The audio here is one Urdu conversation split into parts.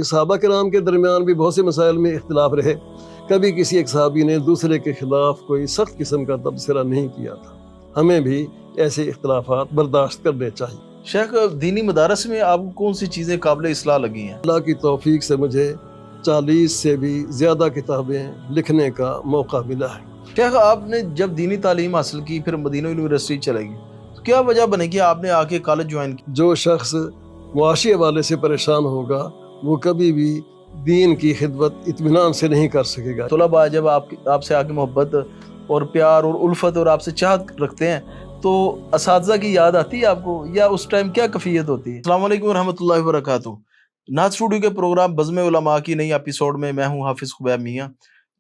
کہ صحابہ کرام کے درمیان بھی بہت سے مسائل میں اختلاف رہے، کبھی کسی ایک صحابی نے دوسرے کے خلاف کوئی سخت قسم کا تبصرہ نہیں کیا تھا۔ ہمیں بھی ایسے اختلافات برداشت کرنے چاہیے۔ شیخ، دینی مدارس میں آپ کو کون سی چیزیں قابل اصلاح لگی ہیں؟ اللہ کی توفیق سے مجھے 40 سے بھی زیادہ کتابیں لکھنے کا موقع ملا ہے۔ شیخ، آپ نے جب دینی تعلیم حاصل کی، پھر مدینہ یونیورسٹی چلے گئی، تو کیا وجہ بنے کہ آپ نے آ کے کالج جوائن کی؟ جو شخص معاشی حوالے سے پریشان ہوگا وہ کبھی بھی دین کی خدمت اطمینان سے نہیں کر سکے گا۔ طلباء جب آپ سے آگے محبت اور پیار اور الفت اور آپ سے چاہت رکھتے ہیں تو اساتذہ کی یاد آتی ہے آپ کو، یا اس ٹائم کیا کیفیت ہوتی ہے؟ السلام علیکم ورحمۃ اللہ وبرکاتہ۔ نعت اسٹوڈیو کے پروگرام بزم علماء کی نئی ایپیسوڈ میں میں ہوں حافظ خبیب میاں۔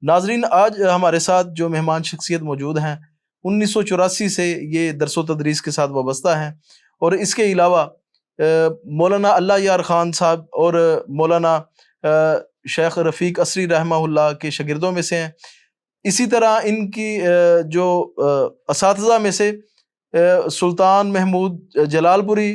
ناظرین، آج ہمارے ساتھ جو مہمان شخصیت موجود ہیں 1984 سے یہ درس و تدریس کے ساتھ وابستہ ہیں، اور اس کے علاوہ مولانا اللہ یار خان صاحب اور مولانا شیخ رفیق اسری رحمہ اللہ کے شاگردوں میں سے ہیں۔ اسی طرح ان کی جو اساتذہ میں سے سلطان محمود جلال پوری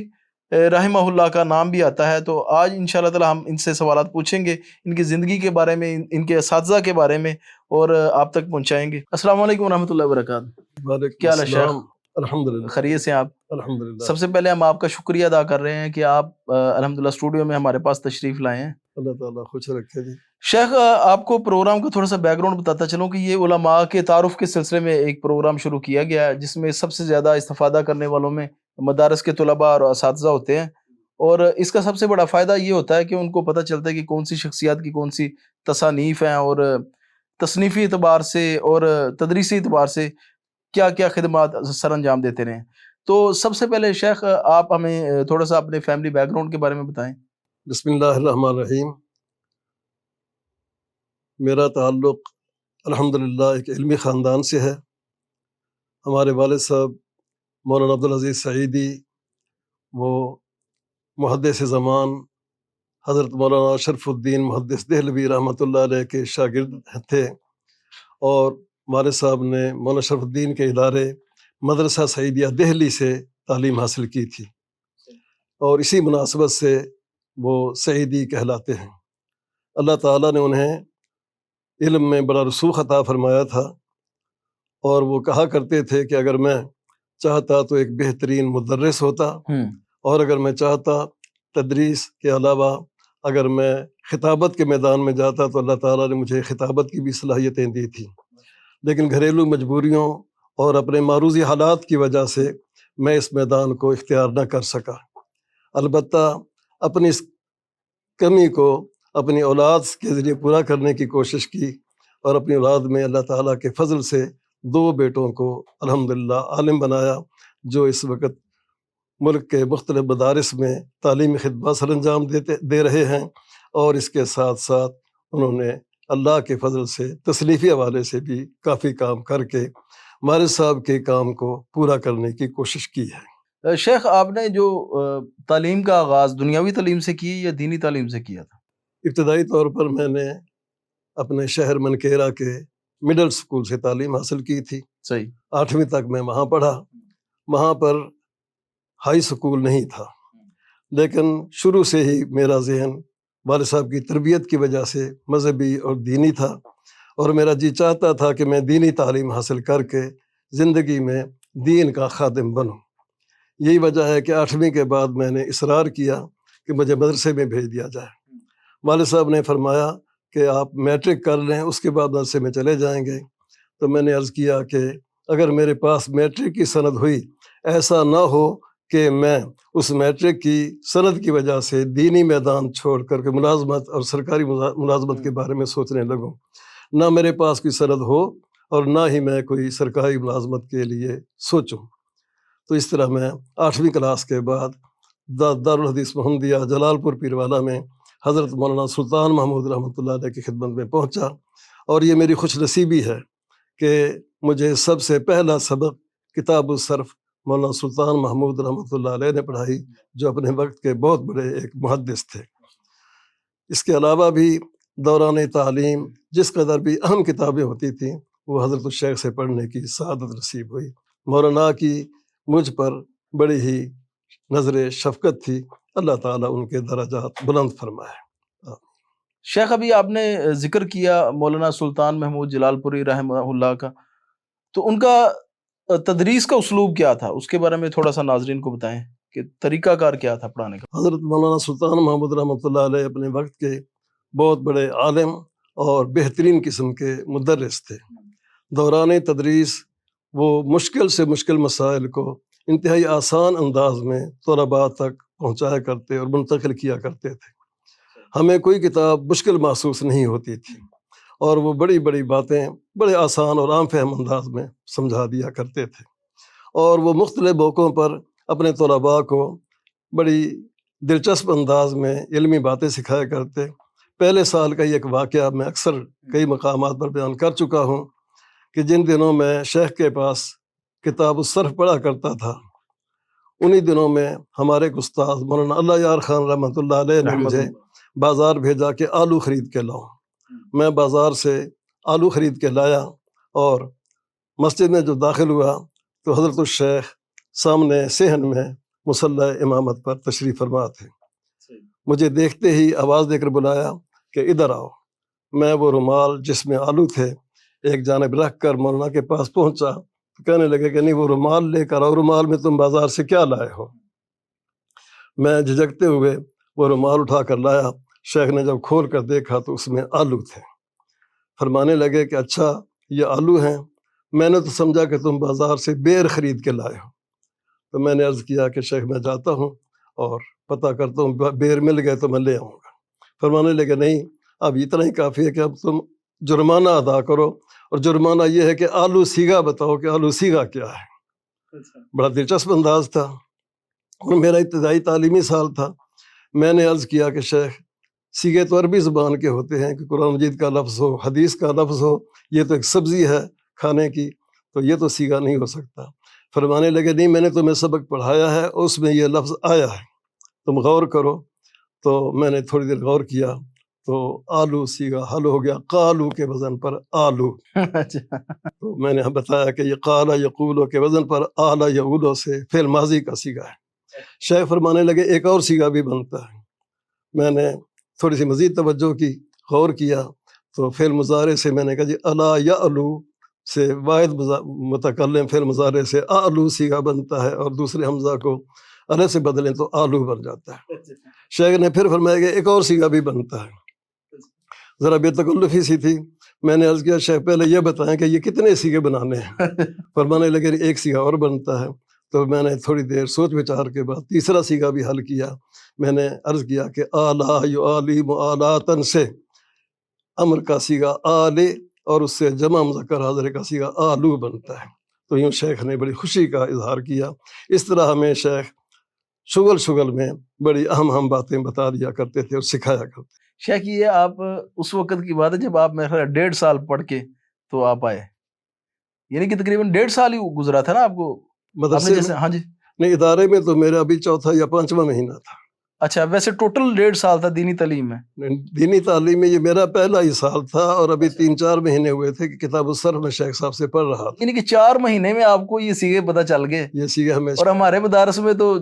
رحمہ اللہ کا نام بھی آتا ہے۔ تو آج انشاءاللہ تعالی ہم ان سے سوالات پوچھیں گے، ان کی زندگی کے بارے میں، ان کے اساتذہ کے بارے میں، اور آپ تک پہنچائیں گے۔ السلام علیکم ورحمۃ اللہ وبرکاتہ۔ کیا حال ہے شیخ؟ الحمدللہ، خیریت سے آپ؟ الحمدللہ۔ سب سے پہلے ہم آپ کا شکریہ ادا کر رہے ہیں کہ آپ الحمدللہ اسٹوڈیو میں ہمارے پاس تشریف لائے ہیں۔ اللہ تعالیٰ خوش رکھے جی۔ شیخ، آپ کو پروگرام کا تھوڑا سا بیک گراؤنڈ بتاتا چلوں کہ یہ علماء کے تعارف کے سلسلے میں ایک پروگرام شروع کیا گیا ہے، جس میں سب سے زیادہ استفادہ کرنے والوں میں مدارس کے طلباء اور اساتذہ ہوتے ہیں، اور اس کا سب سے بڑا فائدہ یہ ہوتا ہے کہ ان کو پتہ چلتا ہے کہ کون سی شخصیات کی کون سی تصانیف ہیں، اور تصنیفی اعتبار سے اور تدریسی اعتبار سے کیا کیا خدمات سر انجام دیتے رہے ہیں۔ تو سب سے پہلے شیخ، آپ ہمیں تھوڑا سا اپنے فیملی بیک گراؤنڈ کے بارے میں بتائیں۔ بسم اللہ الرحمن الرحیم۔ میرا تعلق الحمدللہ ایک علمی خاندان سے ہے۔ ہمارے والد صاحب مولانا عبدالعزیز سعیدی، وہ محدث زمان حضرت مولانا شرف الدین محدث دہلوی رحمۃ اللہ علیہ کے شاگرد تھے، اور والد صاحب نے مولانا شرف الدین کے ادارے مدرسہ سعیدیہ دہلی سے تعلیم حاصل کی تھی، اور اسی مناسبت سے وہ سعیدی کہلاتے ہیں۔ اللہ تعالیٰ نے انہیں علم میں بڑا رسوخ عطا فرمایا تھا، اور وہ کہا کرتے تھے کہ اگر میں چاہتا تو ایک بہترین مدرس ہوتا، اور اگر میں چاہتا تدریس کے علاوہ اگر میں خطابت کے میدان میں جاتا تو اللہ تعالیٰ نے مجھے خطابت کی بھی صلاحیتیں دی تھیں، لیکن گھریلو مجبوریوں اور اپنے معروضی حالات کی وجہ سے میں اس میدان کو اختیار نہ کر سکا۔ البتہ اپنی اس کمی کو اپنی اولاد کے ذریعے پورا کرنے کی کوشش کی، اور اپنی اولاد میں اللہ تعالیٰ کے فضل سے 2 بیٹوں کو الحمدللہ عالم بنایا، جو اس وقت ملک کے مختلف مدارس میں تعلیمی خدمات سر انجام دے رہے ہیں، اور اس کے ساتھ ساتھ انہوں نے اللہ کے فضل سے تصنیفی حوالے سے بھی کافی کام کر کے والد صاحب کے کام کو پورا کرنے کی کوشش کی ہے۔ شیخ، آپ نے جو تعلیم کا آغاز دنیاوی تعلیم سے کی یا دینی تعلیم سے کیا تھا؟ ابتدائی طور پر میں نے اپنے شہر منکیرا کے مڈل سکول سے تعلیم حاصل کی تھی۔ صحیح۔ 8ویں تک میں وہاں پڑھا۔ وہاں پر ہائی سکول نہیں تھا، لیکن شروع سے ہی میرا ذہن والد صاحب کی تربیت کی وجہ سے مذہبی اور دینی تھا، اور میرا جی چاہتا تھا کہ میں دینی تعلیم حاصل کر کے زندگی میں دین کا خادم بنوں۔ یہی وجہ ہے کہ 8ویں کے بعد میں نے اصرار کیا کہ مجھے مدرسے میں بھیج دیا جائے۔ والد صاحب نے فرمایا کہ آپ میٹرک کر لیں، اس کے بعد مدرسے میں چلے جائیں گے۔ تو میں نے عرض کیا کہ اگر میرے پاس میٹرک کی سند ہوئی، ایسا نہ ہو کہ میں اس میٹرک کی سند کی وجہ سے دینی میدان چھوڑ کر کے ملازمت اور سرکاری ملازمت کے بارے میں سوچنے لگوں، نہ میرے پاس کوئی سند ہو اور نہ ہی میں کوئی سرکاری ملازمت کے لیے سوچوں۔ تو اس طرح میں 8ویں کلاس کے بعد دارالحدیث محمدیہ جلال پور پیروالا میں حضرت مولانا سلطان محمود رحمۃ اللہ علیہ کی خدمت میں پہنچا، اور یہ میری خوش نصیبی ہے کہ مجھے سب سے پہلا سبق کتاب الصرف مولانا سلطان محمود رحمۃ اللہ علیہ نے پڑھائی، جو اپنے وقت کے بہت بڑے ایک محدث تھے۔ اس کے علاوہ بھی دوران تعلیم جس قدر بھی اہم کتابیں ہوتی تھیں وہ حضرت الشیخ سے پڑھنے کی سعادت نصیب ہوئی۔ مولانا کی مجھ پر بڑی ہی نظر شفقت تھی، اللہ تعالیٰ ان کے درجات بلند فرمائے۔ شیخ ابھی آپ نے ذکر کیا مولانا سلطان محمود جلال پوری رحمہ اللہ کا، تو ان کا تدریس کا اسلوب کیا تھا، اس کے بارے میں تھوڑا سا ناظرین کو بتائیں کہ طریقہ کار کیا تھا پڑھانے کا؟ حضرت مولانا سلطان محمود رحمۃ اللہ علیہ اپنے وقت کے بہت بڑے عالم اور بہترین قسم کے مدرس تھے۔ دوران تدریس وہ مشکل سے مشکل مسائل کو انتہائی آسان انداز میں طلباء تک پہنچایا کرتے اور منتقل کیا کرتے تھے۔ ہمیں کوئی کتاب مشکل محسوس نہیں ہوتی تھی، اور وہ بڑی بڑی باتیں بڑے آسان اور عام فہم انداز میں سمجھا دیا کرتے تھے، اور وہ مختلف موقعوں پر اپنے طلباء کو بڑی دلچسپ انداز میں علمی باتیں سکھایا کرتے۔ پہلے سال کا یہ ایک واقعہ میں اکثر کئی مقامات پر بیان کر چکا ہوں کہ جن دنوں میں شیخ کے پاس کتاب الصرف پڑھا کرتا تھا، انہی دنوں میں ہمارے ایک استاد مولانا اللہ یار خان رحمۃ اللہ علیہ نے مجھے بازار بھیجا کہ آلو خرید کے لاؤ۔ میں بازار سے آلو خرید کے لایا، اور مسجد میں جو داخل ہوا تو حضرت الشیخ سامنے صحن میں مصلی امامت پر تشریف فرما تھے۔ مجھے دیکھتے ہی آواز دے کر بلایا کہ ادھر آؤ۔ میں وہ رومال جس میں آلو تھے ایک جانب رکھ کر مولانا کے پاس پہنچا، کہنے لگے کہ نہیں، وہ رومال لے کر آؤ، رومال میں تم بازار سے کیا لائے ہو؟ میں جھجکتے ہوئے وہ رومال اٹھا کر لایا۔ شیخ نے جب کھول کر دیکھا تو اس میں آلو تھے۔ فرمانے لگے کہ اچھا یہ آلو ہیں، میں نے تو سمجھا کہ تم بازار سے بیر خرید کے لائے ہو۔ تو میں نے عرض کیا کہ شیخ میں جاتا ہوں اور پتہ کرتا ہوں، بیر مل گئے تو میں لے آؤں گا۔ فرمانے لگے نہیں، اب اتنا ہی کافی ہے کہ اب تم جرمانہ ادا کرو، اور جرمانہ یہ ہے کہ آلو سیگا بتاؤ کہ آلو سیگا کیا ہے۔ بڑا دلچسپ انداز تھا، اور میرا ابتدائی تعلیمی سال تھا۔ میں نے عرض کیا کہ شیخ، سیگے تو عربی زبان کے ہوتے ہیں کہ قرآن مجید کا لفظ ہو، حدیث کا لفظ ہو، یہ تو ایک سبزی ہے کھانے کی، تو یہ تو سیگا نہیں ہو سکتا۔ فرمانے لگے نہیں، میں نے تمہیں سبق پڑھایا ہے، اس میں یہ لفظ آیا ہے، تم غور کرو۔ تو میں نے تھوڑی دیر غور کیا تو آلو سیگا حل ہو گیا، قالو کے وزن پر آلو۔ تو میں نے بتایا کہ یہ قالا یقولو کے وزن پر آلا یقولو سے فعل ماضی کا سیگا ہے۔ شیخ فرمانے لگے ایک اور سیگا بھی بنتا ہے۔ میں نے تھوڑی سی مزید توجہ کی، غور کیا، تو فعل مضارع سے میں نے کہا جی الا یعلو سے واحد متکلم فعل مضارع سے آلو سیگا بنتا ہے، اور دوسرے حمزہ کو الف سے بدلیں تو آلو بن جاتا ہے۔ شیخ نے پھر فرمایا کہ ایک اور سیگا بھی بنتا ہے۔ ذرا بے تکلفی سی تھی، میں نے عرض کیا شیخ پہلے یہ بتائیں کہ یہ کتنے سیگے بنانے ہیں؟ فرمانے لگے ایک سیگا اور بنتا ہے۔ تو میں نے تھوڑی دیر سوچ وچار کے بعد تیسرا سیگا بھی حل کیا۔ میں نے عرض کیا کہ آلا یعالی معالاتن سے امر کا سیگا آلے، اور اس سے جمع مذکر حاضر کا سیگا آلو بنتا ہے۔ تو یوں شیخ نے بڑی خوشی کا اظہار کیا۔ اس طرح ہمیں شیخ شغل میں بڑی اہم باتیں بتا دیا کرتے تھے اور سکھایا کرتے تھے۔ شیخ یہ آپ اس وقت کی بات ہے جب آپ میرے خیال 1.5 سال پڑھ کے تو آپ آئے، یعنی کہ تقریباً 1.5 سال ہی گزرا تھا نا آپ کو مدرسے جیسے؟ ہاں جی، نہیں، ادارے میں تو میرا ابھی چوتھا یا پانچواں مہینہ تھا۔ اچھا، ویسے ٹوٹل 1.5 سال تھا دینی تعلیم میں؟ دینی تعلیم میں یہ میرا پہلا ہی سال تھا، اور ابھی 3-4 مہینے ہوئے تھے کہ کتاب الصرف میں شیخ صاحب سے پڑھ رہا تھا۔ یعنی کہ 4 مہینے میں آپ کو یہ سیگے پتہ چل گئے، یہ سیگے ہمیں، اور ہمارے مدارس میں تو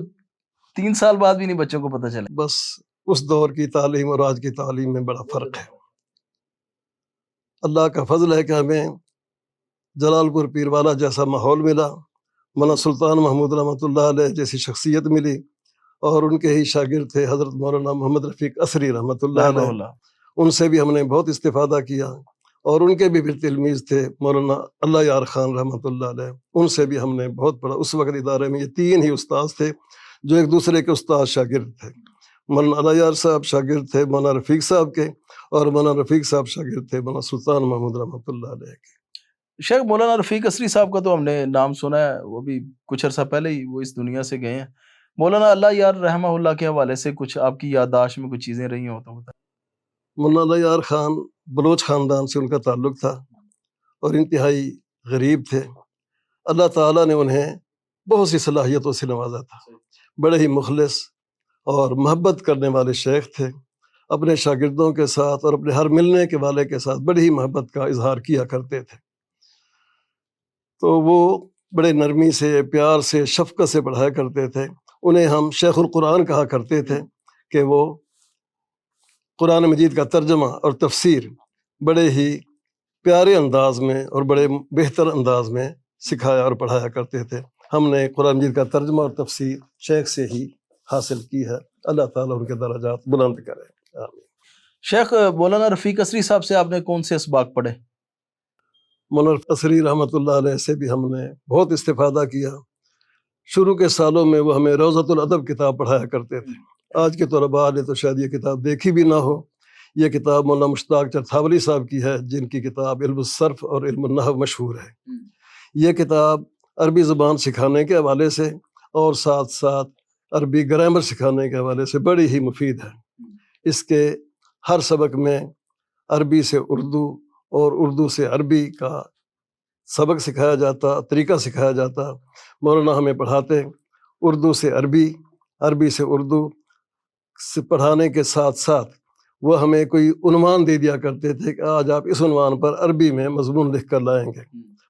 3 سال بعد بھی نہیں بچوں کو پتہ چلے۔ بس اس دور کی تعلیم اور آج کی تعلیم میں بڑا فرق ہے۔ اللہ کا فضل ہے کہ ہمیں جلال پور پیر والا جیسا ماحول ملا، مولانا سلطان محمود رحمۃ اللہ علیہ جیسی شخصیت ملی، اور ان کے ہی شاگرد تھے حضرت مولانا محمد رفیق اثری رحمۃ اللہ علیہ، ان سے بھی ہم نے بہت استفادہ کیا، اور ان کے بھی تلمیذ تھے مولانا اللہ یار خان رحمۃ اللہ علیہ، ان سے بھی ہم نے بہت پڑھا۔ اس وقت ادارے میں یہ 3 ہی استاذ تھے جو ایک دوسرے کے استاد شاگرد تھے۔ مولانا اللہ یار صاحب شاگرد تھے مولانا رفیق صاحب کے، اور مولانا رفیق صاحب شاگرد تھے مولانا سلطان محمود رحمۃ اللہ علیہ کے۔ شیخ مولانا رفیق اثری صاحب کا تو ہم نے نام سنا ہے، وہ بھی کچھ عرصہ پہلے ہی وہ اس دنیا سے گئے ہیں۔ مولانا اللہ یار رحمہ اللہ کے حوالے سے کچھ آپ کی یادداشت میں کچھ چیزیں رہی ہوں تو بتائیں۔ مولانا اللہ یار خان بلوچ خاندان سے ان کا تعلق تھا، اور انتہائی غریب تھے۔ اللہ تعالیٰ نے انہیں بہت سی صلاحیتوں سے نوازا تھا۔ بڑے ہی مخلص اور محبت کرنے والے شیخ تھے، اپنے شاگردوں کے ساتھ اور اپنے ہر ملنے کے والے کے ساتھ بڑی ہی محبت کا اظہار کیا کرتے تھے۔ تو وہ بڑے نرمی سے، پیار سے، شفقت سے پڑھایا کرتے تھے۔ انہیں ہم شیخ القرآن کہا کرتے تھے کہ وہ قرآن مجید کا ترجمہ اور تفسیر بڑے ہی پیارے انداز میں اور بڑے بہتر انداز میں سکھایا اور پڑھایا کرتے تھے۔ ہم نے قرآن مجید کا ترجمہ اور تفسیر شیخ سے ہی حاصل کی ہے۔ اللہ تعالیٰ ان کے درجات بلند کرے، آمین۔ شیخ مولانا رفیق اصری صاحب سے آپ نے کون سے اسباق پڑھے؟ مولانا اصری رحمۃ اللہ علیہ سے بھی ہم نے بہت استفادہ کیا۔ شروع کے سالوں میں وہ ہمیں روضۃ الادب کتاب پڑھایا کرتے تھے۔ آج کے طلباء نے تو شاید یہ کتاب دیکھی بھی نہ ہو۔ یہ کتاب مولانا مشتاق چرتھاولی صاحب کی ہے، جن کی کتاب علم الصرف اور علم النحو مشہور ہے۔ یہ کتاب عربی زبان سکھانے کے حوالے سے اور ساتھ ساتھ عربی گرامر سکھانے کے حوالے سے بڑی ہی مفید ہے۔ اس کے ہر سبق میں عربی سے اردو اور اردو سے عربی کا سبق سکھایا جاتا، طریقہ سکھایا جاتا۔ مولانا ہمیں پڑھاتے اردو سے عربی، عربی سے اردو سے پڑھانے کے ساتھ ساتھ وہ ہمیں کوئی عنوان دے دیا کرتے تھے کہ آج آپ اس عنوان پر عربی میں مضمون لکھ کر لائیں گے۔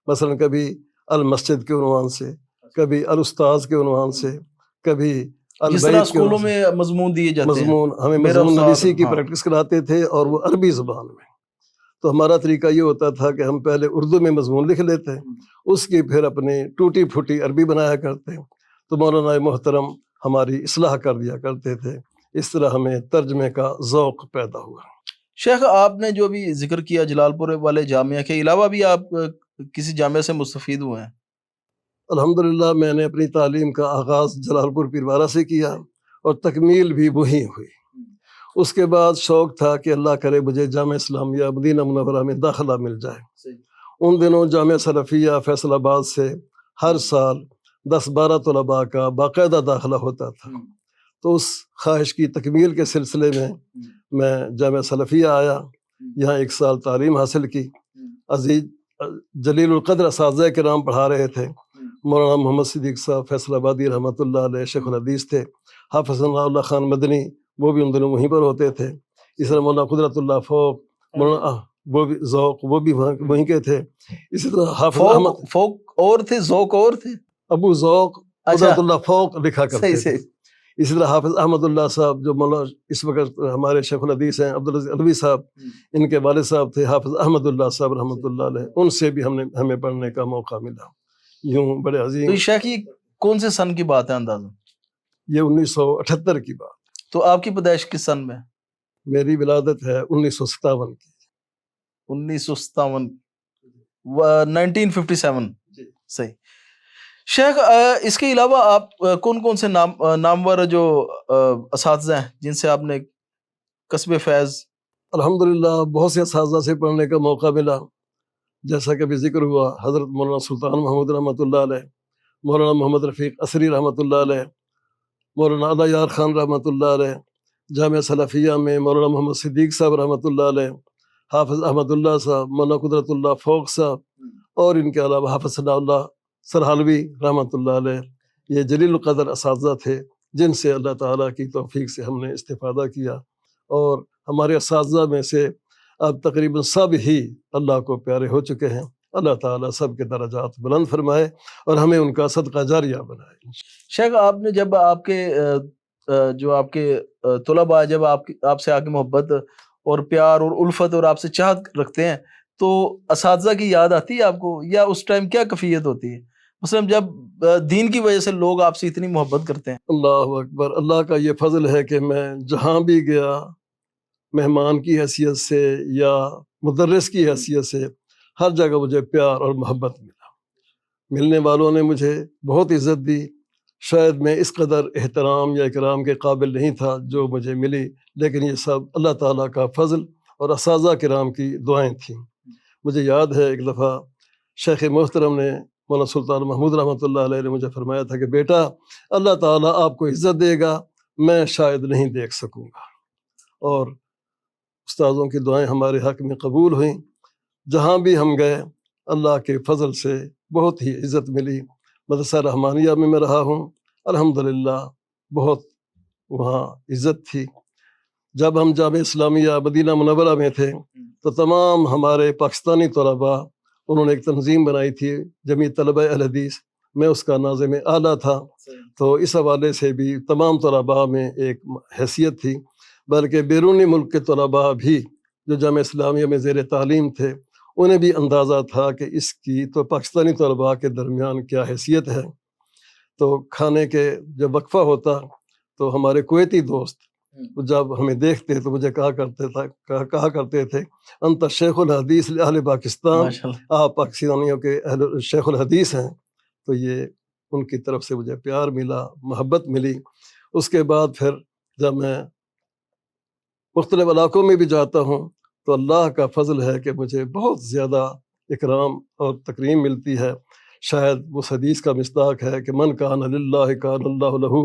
مثلا کبھی المسجد کے عنوان سے، کبھی الاستاذ کے عنوان سے، کبھی جس طرح اسکولوں میں مضمون دیے جاتے ہیں، مضمون ہمیں میرا مضمون استاد، نویسی کی ہاں۔ پریکٹس کراتے تھے اور وہ عربی زبان میں۔ تو ہمارا طریقہ یہ ہوتا تھا کہ ہم پہلے اردو میں مضمون لکھ لیتے، اس کی پھر اپنی ٹوٹی پھوٹی عربی بنایا کرتے، تو مولانا محترم ہماری اصلاح کر دیا کرتے تھے۔ اس طرح ہمیں ترجمے کا ذوق پیدا ہوا۔ شیخ آپ نے جو بھی ذکر کیا جلال پور والے جامعہ کے علاوہ بھی آپ کسی جامعہ سے مستفید ہوئے ہیں؟ الحمدللہ میں نے اپنی تعلیم کا آغاز جلال پور پیروارہ سے کیا اور تکمیل بھی وہیں ہوئی۔ اس کے بعد شوق تھا کہ اللہ کرے مجھے جامعہ اسلامیہ مدینہ منورہ میں داخلہ مل جائے۔ ان دنوں جامعہ سلفیہ فیصل آباد سے ہر سال 10-12 طلباء کا باقاعدہ داخلہ ہوتا تھا۔ تو اس خواہش کی تکمیل کے سلسلے میں جامعہ سلفیہ آیا، یہاں 1 سال تعلیم حاصل کی۔ عزیز جلیل القدر اساتذہ کرام پڑھا رہے تھے۔ مولانا محمد صدیق صاحب فیصل آبادی رحمۃ اللہ علیہ شیخ الحدیث تھے۔ حافظ اللہ خان مدنی وہ بھی ان دنوں وہیں پر ہوتے تھے۔ اس طرح مولانا قدرت اللہ فوق، مولانا وہ بھی ذوق وہ بھی وہیں کے تھے۔ اسی طرح حافظ احمد فوق اور تھے، ذوق اور تھے، ابو ذوق قدرت اللہ فوق لکھا کرتے تھے۔ صحیح۔ اسی طرح حافظ احمد اللہ صاحب جو مولانا اس وقت ہمارے شیخ الحدیث ہیں، عبدالعزیز علوی صاحب، ان کے والد صاحب تھے حافظ احمد اللہ صاحب رحمۃ اللہ علیہ، ان سے بھی ہمیں پڑھنے کا موقع ملا۔ یوں بڑے عظیم۔ تو شیخ یہ کون سے سن کی بات ہے اندازہ؟ یہ 1978 کی بات۔ تو آپ کی پیدائش کس سن میں؟ میری ولادت ہے 1957 کی۔ 1957، 1957، صحیح۔ شیخ اس کے علاوہ آپ کون کون سے نامور جو اساتذہ ہیں جن سے آپ نے کسب فیض؟ الحمدللہ بہت سے اساتذہ سے پڑھنے کا موقع ملا، جیسا کہ بھی ذکر ہوا حضرت مولانا سلطان محمود رحمۃ اللہ علیہ، مولانا محمد رفیق اصری رحمۃ اللہ علیہ، مولانا علی یار خان رحمۃ اللہ علیہ، جامعہ سلفیہ میں مولانا محمد صدیق صاحب رحمۃ اللہ علیہ، حافظ احمد اللہ صاحب، مولانا قدرت اللہ فوق صاحب، اور ان کے علاوہ حافظ ثناء اللہ سرحلوی رحمۃ اللہ علیہ۔ یہ جلیل القدر اساتذہ تھے جن سے اللہ تعالیٰ کی توفیق سے ہم نے استفادہ کیا، اور ہمارے اساتذہ میں سے اب تقریباً سب ہی اللہ کو پیارے ہو چکے ہیں۔ اللہ تعالیٰ سب کے درجات بلند فرمائے اور ہمیں ان کا صدقہ جاریہ بنائے۔ شیخ آپ نے جب آپ کے جو آپ کے طلباء جب آپ سے آگے محبت اور پیار اور الفت اور آپ سے چاہت رکھتے ہیں تو اساتذہ کی یاد آتی ہے آپ کو، یا اس ٹائم کیا کیفیت ہوتی ہے مثلا جب دین کی وجہ سے لوگ آپ سے اتنی محبت کرتے ہیں؟ اللہ اکبر، اللہ کا یہ فضل ہے کہ میں جہاں بھی گیا مہمان کی حیثیت سے یا مدرس کی حیثیت سے ہر جگہ مجھے پیار اور محبت ملا۔ ملنے والوں نے مجھے بہت عزت دی۔ شاید میں اس قدر احترام یا اکرام کے قابل نہیں تھا جو مجھے ملی، لیکن یہ سب اللہ تعالیٰ کا فضل اور اساتذہ کرام کی دعائیں تھیں۔ مجھے یاد ہے ایک دفعہ شیخ محترم نے مولانا سلطان محمود رحمۃ اللہ علیہ نے مجھے فرمایا تھا کہ بیٹا اللہ تعالیٰ آپ کو عزت دے گا، میں شاید نہیں دیکھ سکوں گا، اور استاذوں کی دعائیں ہمارے حق میں قبول ہوئیں۔ جہاں بھی ہم گئے اللہ کے فضل سے بہت ہی عزت ملی۔ مدرسہ رحمانیہ میں رہا ہوں، الحمدللہ بہت وہاں عزت تھی۔ جب ہم جامعہ اسلامیہ مدینہ منورہ میں تھے تو تمام ہمارے پاکستانی طلباء انہوں نے ایک تنظیم بنائی تھی جمعیت طلبہ اہل حدیث، میں اس کا ناظم اعلیٰ تھا، تو اس حوالے سے بھی تمام طلباء میں ایک حیثیت تھی۔ بلکہ بیرونی ملک کے طلباء بھی جو جامعہ اسلامیہ میں زیر تعلیم تھے انہیں بھی اندازہ تھا کہ اس کی تو پاکستانی طلباء کے درمیان کیا حیثیت ہے۔ تو کھانے کے جب وقفہ ہوتا تو ہمارے کویتی دوست جب ہمیں دیکھتے تو مجھے کہا کرتے تھے انت شیخ الحدیث اہل پاکستان، ماشاءاللہ۔ آپ پاکستانیوں کے شیخ الحدیث ہیں۔ تو یہ ان کی طرف سے مجھے پیار ملا، محبت ملی۔ اس کے بعد پھر جب میں مختلف علاقوں میں بھی جاتا ہوں تو اللہ کا فضل ہے کہ مجھے بہت زیادہ اکرام اور تکریم ملتی ہے۔ شاید اس حدیث کا مصداق ہے کہ من کان للہ کان اللہ لہ،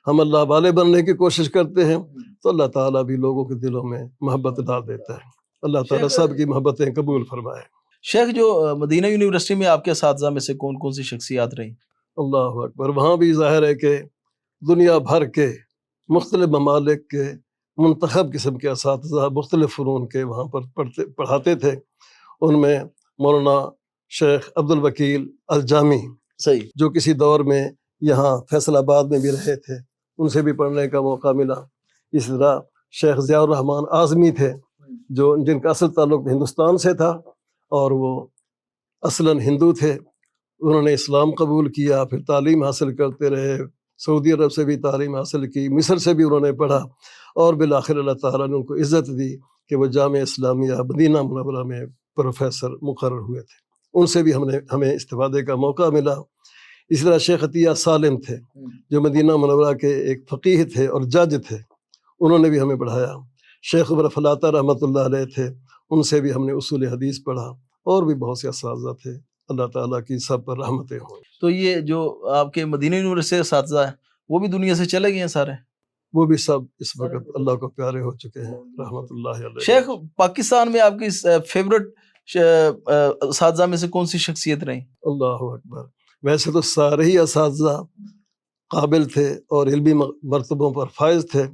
ہم اللہ والے بننے کی کوشش کرتے ہیں تو اللہ تعالیٰ بھی لوگوں کے دلوں میں محبت ڈال دیتا ہے۔ اللہ تعالیٰ سب کی محبتیں قبول فرمائے۔ شیخ، جو مدینہ یونیورسٹی میں آپ کے اساتذہ میں سے کون کون سی شخصیات رہیں؟ اللہ اکبر، وہاں بھی ظاہر ہے کہ دنیا بھر کے مختلف ممالک کے منتخب قسم کے اساتذہ مختلف فنون کے وہاں پر پڑھاتے تھے۔ ان میں مولانا شیخ عبد الوکیل الجامی، صحیح، جو کسی دور میں یہاں فیصل آباد میں بھی رہے تھے، ان سے بھی پڑھنے کا موقع ملا۔ اس طرح شیخ ضیاء الرحمن اعظمی تھے جن کا اصل تعلق ہندوستان سے تھا اور وہ اصلاً ہندو تھے۔ انہوں نے اسلام قبول کیا، پھر تعلیم حاصل کرتے رہے، سعودی عرب سے بھی تعلیم حاصل کی، مصر سے بھی انہوں نے پڑھا، اور بالآخر اللہ تعالیٰ نے ان کو عزت دی کہ وہ جامعہ اسلامیہ مدینہ منورہ میں پروفیسر مقرر ہوئے تھے۔ ان سے بھی ہمیں استفادے کا موقع ملا۔ اسی طرح شیخ عطیہ سالم تھے جو مدینہ منورہ کے ایک فقیہ تھے اور جج تھے، انہوں نے بھی ہمیں پڑھایا۔ شیخ عمر فلاتہ رحمۃ اللہ علیہ تھے، ان سے بھی ہم نے اصول حدیث پڑھا، اور بھی بہت سے اساتذہ تھے۔ اللہ تعالیٰ کی سب پر رحمتیں ہوں۔ تو یہ جو آپ کے مدینہ یونیورسٹی کے اساتذہ ہیں وہ بھی دنیا سے چلے گئے ہیں سارے؟ وہ بھی سب اس وقت اللہ کو پیارے ہو چکے ہیں، رحمت اللہ علیہ۔ شیخ، پاکستان میں آپ کی فیورٹ اساتذہ میں سے کون سی شخصیت رہی؟ اللہ اکبر، ویسے تو سارے ہی اساتذہ قابل تھے اور علمی مرتبوں پر فائز تھے۔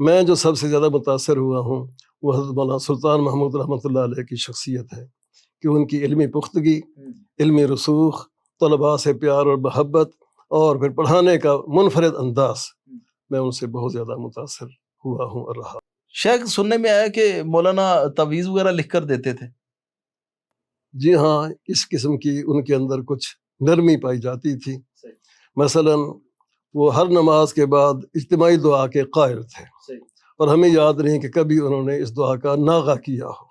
میں جو سب سے زیادہ متاثر ہوا ہوں وہ حضرت مولانا سلطان محمود رحمۃ اللہ علیہ کی شخصیت ہے، کہ ان کی علمی پختگی، علمی رسوخ، طلباء سے پیار اور محبت، اور پھر پڑھانے کا منفرد انداز، میں ان سے بہت زیادہ متاثر ہوا ہوں اور رہا۔ شیخ، سننے میں آیا کہ مولانا تعویذ وغیرہ لکھ کر دیتے تھے؟ جی ہاں، اس قسم کی ان کے اندر کچھ نرمی پائی جاتی تھی۔ مثلاً وہ ہر نماز کے بعد اجتماعی دعا کے قائل تھے، اور ہمیں یاد نہیں کہ کبھی انہوں نے اس دعا کا ناغہ کیا ہو۔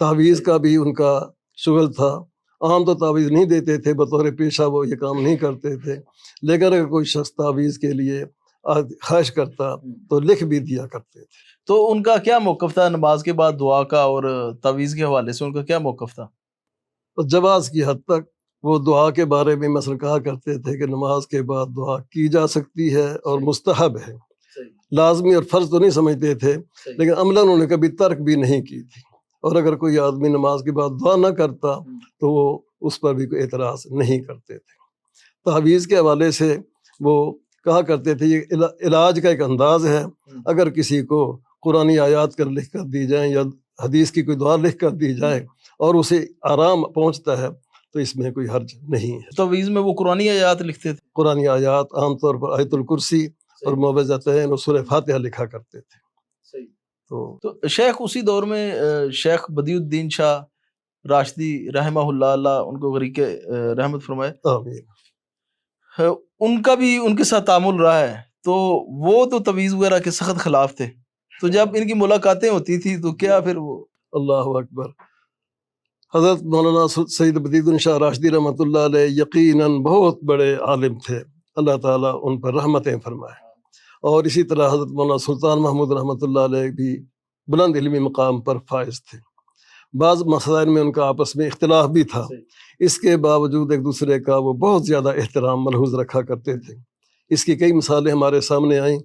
تعویذ کا بھی ان کا شغل تھا۔ عام تو تعویذ نہیں دیتے تھے، بطور پیشہ وہ یہ کام نہیں کرتے تھے، لیکن اگر کوئی شخص تعویذ کے لیے خواہش کرتا تو لکھ بھی دیا کرتے تھے۔ تو ان کا کیا موقف تھا نماز کے بعد دعا کا، اور تعویذ کے حوالے سے ان کا کیا موقف تھا؟ تو جواز کی حد تک وہ دعا کے بارے میں مثلا کہا کرتے تھے کہ نماز کے بعد دعا کی جا سکتی ہے اور مستحب ہے، لازمی اور فرض تو نہیں سمجھتے تھے، لیکن عملاً انہوں نے کبھی ترک بھی نہیں کی تھی۔ اور اگر کوئی آدمی نماز کے بعد دعا نہ کرتا تو وہ اس پر بھی کوئی اعتراض نہیں کرتے تھے۔ تعویذ کے حوالے سے وہ کہا کرتے تھے یہ علاج کا ایک انداز ہے، اگر کسی کو قرآنی آیات کر لکھ کر دی جائیں یا حدیث کی کوئی دعا لکھ کر دی جائے اور اسے آرام پہنچتا ہے تو اس میں کوئی حرج نہیں ہے۔ تعویذ میں وہ قرآنی آیات لکھتے تھے؟ قرآنی آیات، عام طور پر آیت الکرسی اور معوذتین اور سورہ فاتحہ لکھا کرتے تھے۔ تو شیخ، اسی دور میں شیخ بدیع الدین شاہ راشدی رحمہ اللہ ان کو غریق رحمت فرمائے، آمین، ان کا بھی ان کے ساتھ تعامل رہا ہے، تو وہ تو تعویذ وغیرہ کے سخت خلاف تھے، تو جب ان کی ملاقاتیں ہوتی تھی تو کیا پھر وہ؟ اللہ اکبر، حضرت مولانا سید بدیع الدین شاہ راشدی رحمۃ اللہ علیہ یقیناً بہت بڑے عالم تھے، اللہ تعالیٰ ان پر رحمتیں فرمائے۔ اور اسی طرح حضرت مولانا سلطان محمود رحمۃ اللہ علیہ بھی بلند علمی مقام پر فائز تھے۔ بعض مسائل میں ان کا آپس میں اختلاف بھی تھا، اس کے باوجود ایک دوسرے کا وہ بہت زیادہ احترام ملحوظ رکھا کرتے تھے۔ اس کی کئی مثالیں ہمارے سامنے آئیں۔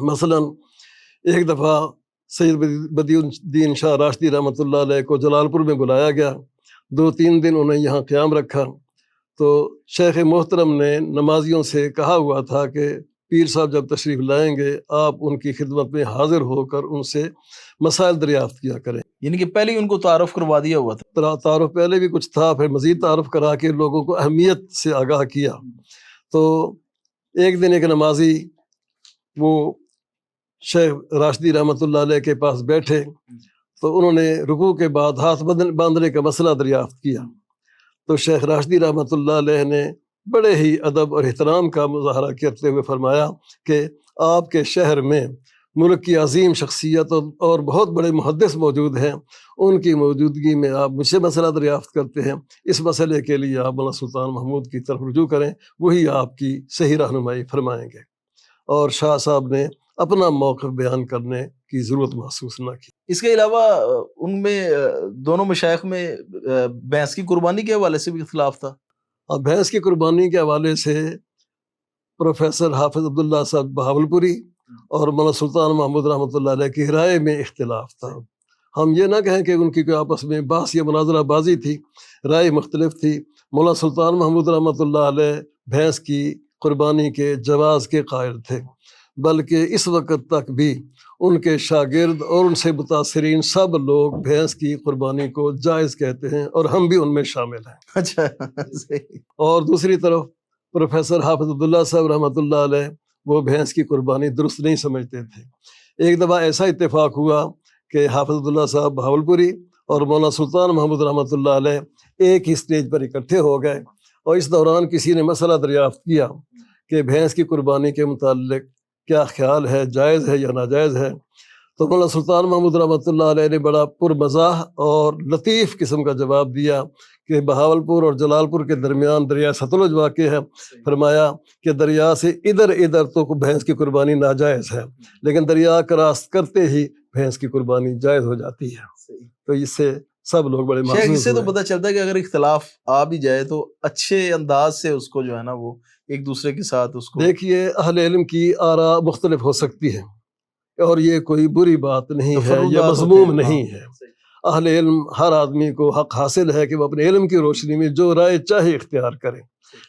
مثلاً ایک دفعہ سید بدیع الدین شاہ راشدی رحمۃ اللہ علیہ کو جلال پور میں بلایا گیا، 2-3 دن انہیں یہاں قیام رکھا۔ تو شیخ محترم نے نمازیوں سے کہا ہوا تھا کہ پیر صاحب جب تشریف لائیں گے آپ ان کی خدمت میں حاضر ہو کر ان سے مسائل دریافت کیا کریں۔ یعنی کہ پہلے ہی ان کو تعارف کروا دیا ہوا تھا؟ تعارف پہلے بھی کچھ تھا، پھر مزید تعارف کرا کے لوگوں کو اہمیت سے آگاہ کیا۔ تو ایک دن ایک نمازی وہ شیخ راشدی رحمۃ اللہ علیہ کے پاس بیٹھے تو انہوں نے رکوع کے بعد ہاتھ باندھنے کا مسئلہ دریافت کیا، تو شیخ راشدی رحمۃ اللہ علیہ نے بڑے ہی ادب اور احترام کا مظاہرہ کرتے ہوئے فرمایا کہ آپ کے شہر میں ملک کی عظیم شخصیت اور بہت بڑے محدث موجود ہیں، ان کی موجودگی میں آپ مجھ سے مسئلہ دریافت کرتے ہیں، اس مسئلے کے لیے آپ مولانا سلطان محمود کی طرف رجوع کریں، وہی آپ کی صحیح رہنمائی فرمائیں گے۔ اور شاہ صاحب نے اپنا موقف بیان کرنے کی ضرورت محسوس نہ کی۔ اس کے علاوہ ان میں دونوں مشائخ میں بھینس کی قربانی کے حوالے سے بھی اختلاف تھا۔ اب بھینس کی قربانی کے حوالے سے پروفیسر حافظ عبداللہ صاحب بہاولپوری اور مولانا سلطان محمود رحمۃ اللہ علیہ کی رائے میں اختلاف تھا۔ ہم یہ نہ کہیں کہ ان کی کوئی آپس میں بحث یا مناظرہ بازی تھی، رائے مختلف تھی۔ مولانا سلطان محمود رحمۃ اللہ علیہ بھینس کی قربانی کے جواز کے قائل تھے، بلکہ اس وقت تک بھی ان کے شاگرد اور ان سے متاثرین سب لوگ بھینس کی قربانی کو جائز کہتے ہیں، اور ہم بھی ان میں شامل ہیں۔ اچھا صحیح۔ اور دوسری طرف پروفیسر حافظ عبداللہ صاحب رحمۃ اللہ علیہ وہ بھینس کی قربانی درست نہیں سمجھتے تھے۔ ایک دفعہ ایسا اتفاق ہوا کہ حافظ عبداللہ صاحب بہاولپوری اور مولانا سلطان محمود رحمۃ اللہ علیہ ایک ہی اسٹیج پر اکٹھے ہو گئے، اور اس دوران کسی نے مسئلہ دریافت کیا کہ بھینس کی قربانی کے متعلق کیا خیال ہے، جائز ہے یا ناجائز ہے، تو مولانا سلطان محمود رحمۃ اللہ علیہ نے بڑا پرمزاح اور لطیف قسم کا جواب دیا کہ بہاولپور اور جلال پور کے درمیان دریا ستلج واقع ہے، فرمایا کہ دریا سے ادھر تو بھینس کی قربانی ناجائز ہے، لیکن دریا کراس کرتے ہی بھینس کی قربانی جائز ہو جاتی ہے۔ تو اس سے سب لوگ بڑے شیخ محظوظ اس سے تو ہوئے۔ پتہ چلتا ہے کہ اگر اختلاف آ بھی جائے تو اچھے انداز سے اس کو جو ہے نا وہ ایک دوسرے کے ساتھ اس کو دیکھیے، اہل علم کی آراء مختلف ہو سکتی ہیں، اور یہ کوئی بری بات نہیں ہے یا تفردات ہوتے مذموم ہیں۔ نہیں ہے۔ اہل علم ہر آدمی کو حق حاصل ہے کہ وہ اپنے علم کی روشنی میں جو رائے چاہے اختیار کرے،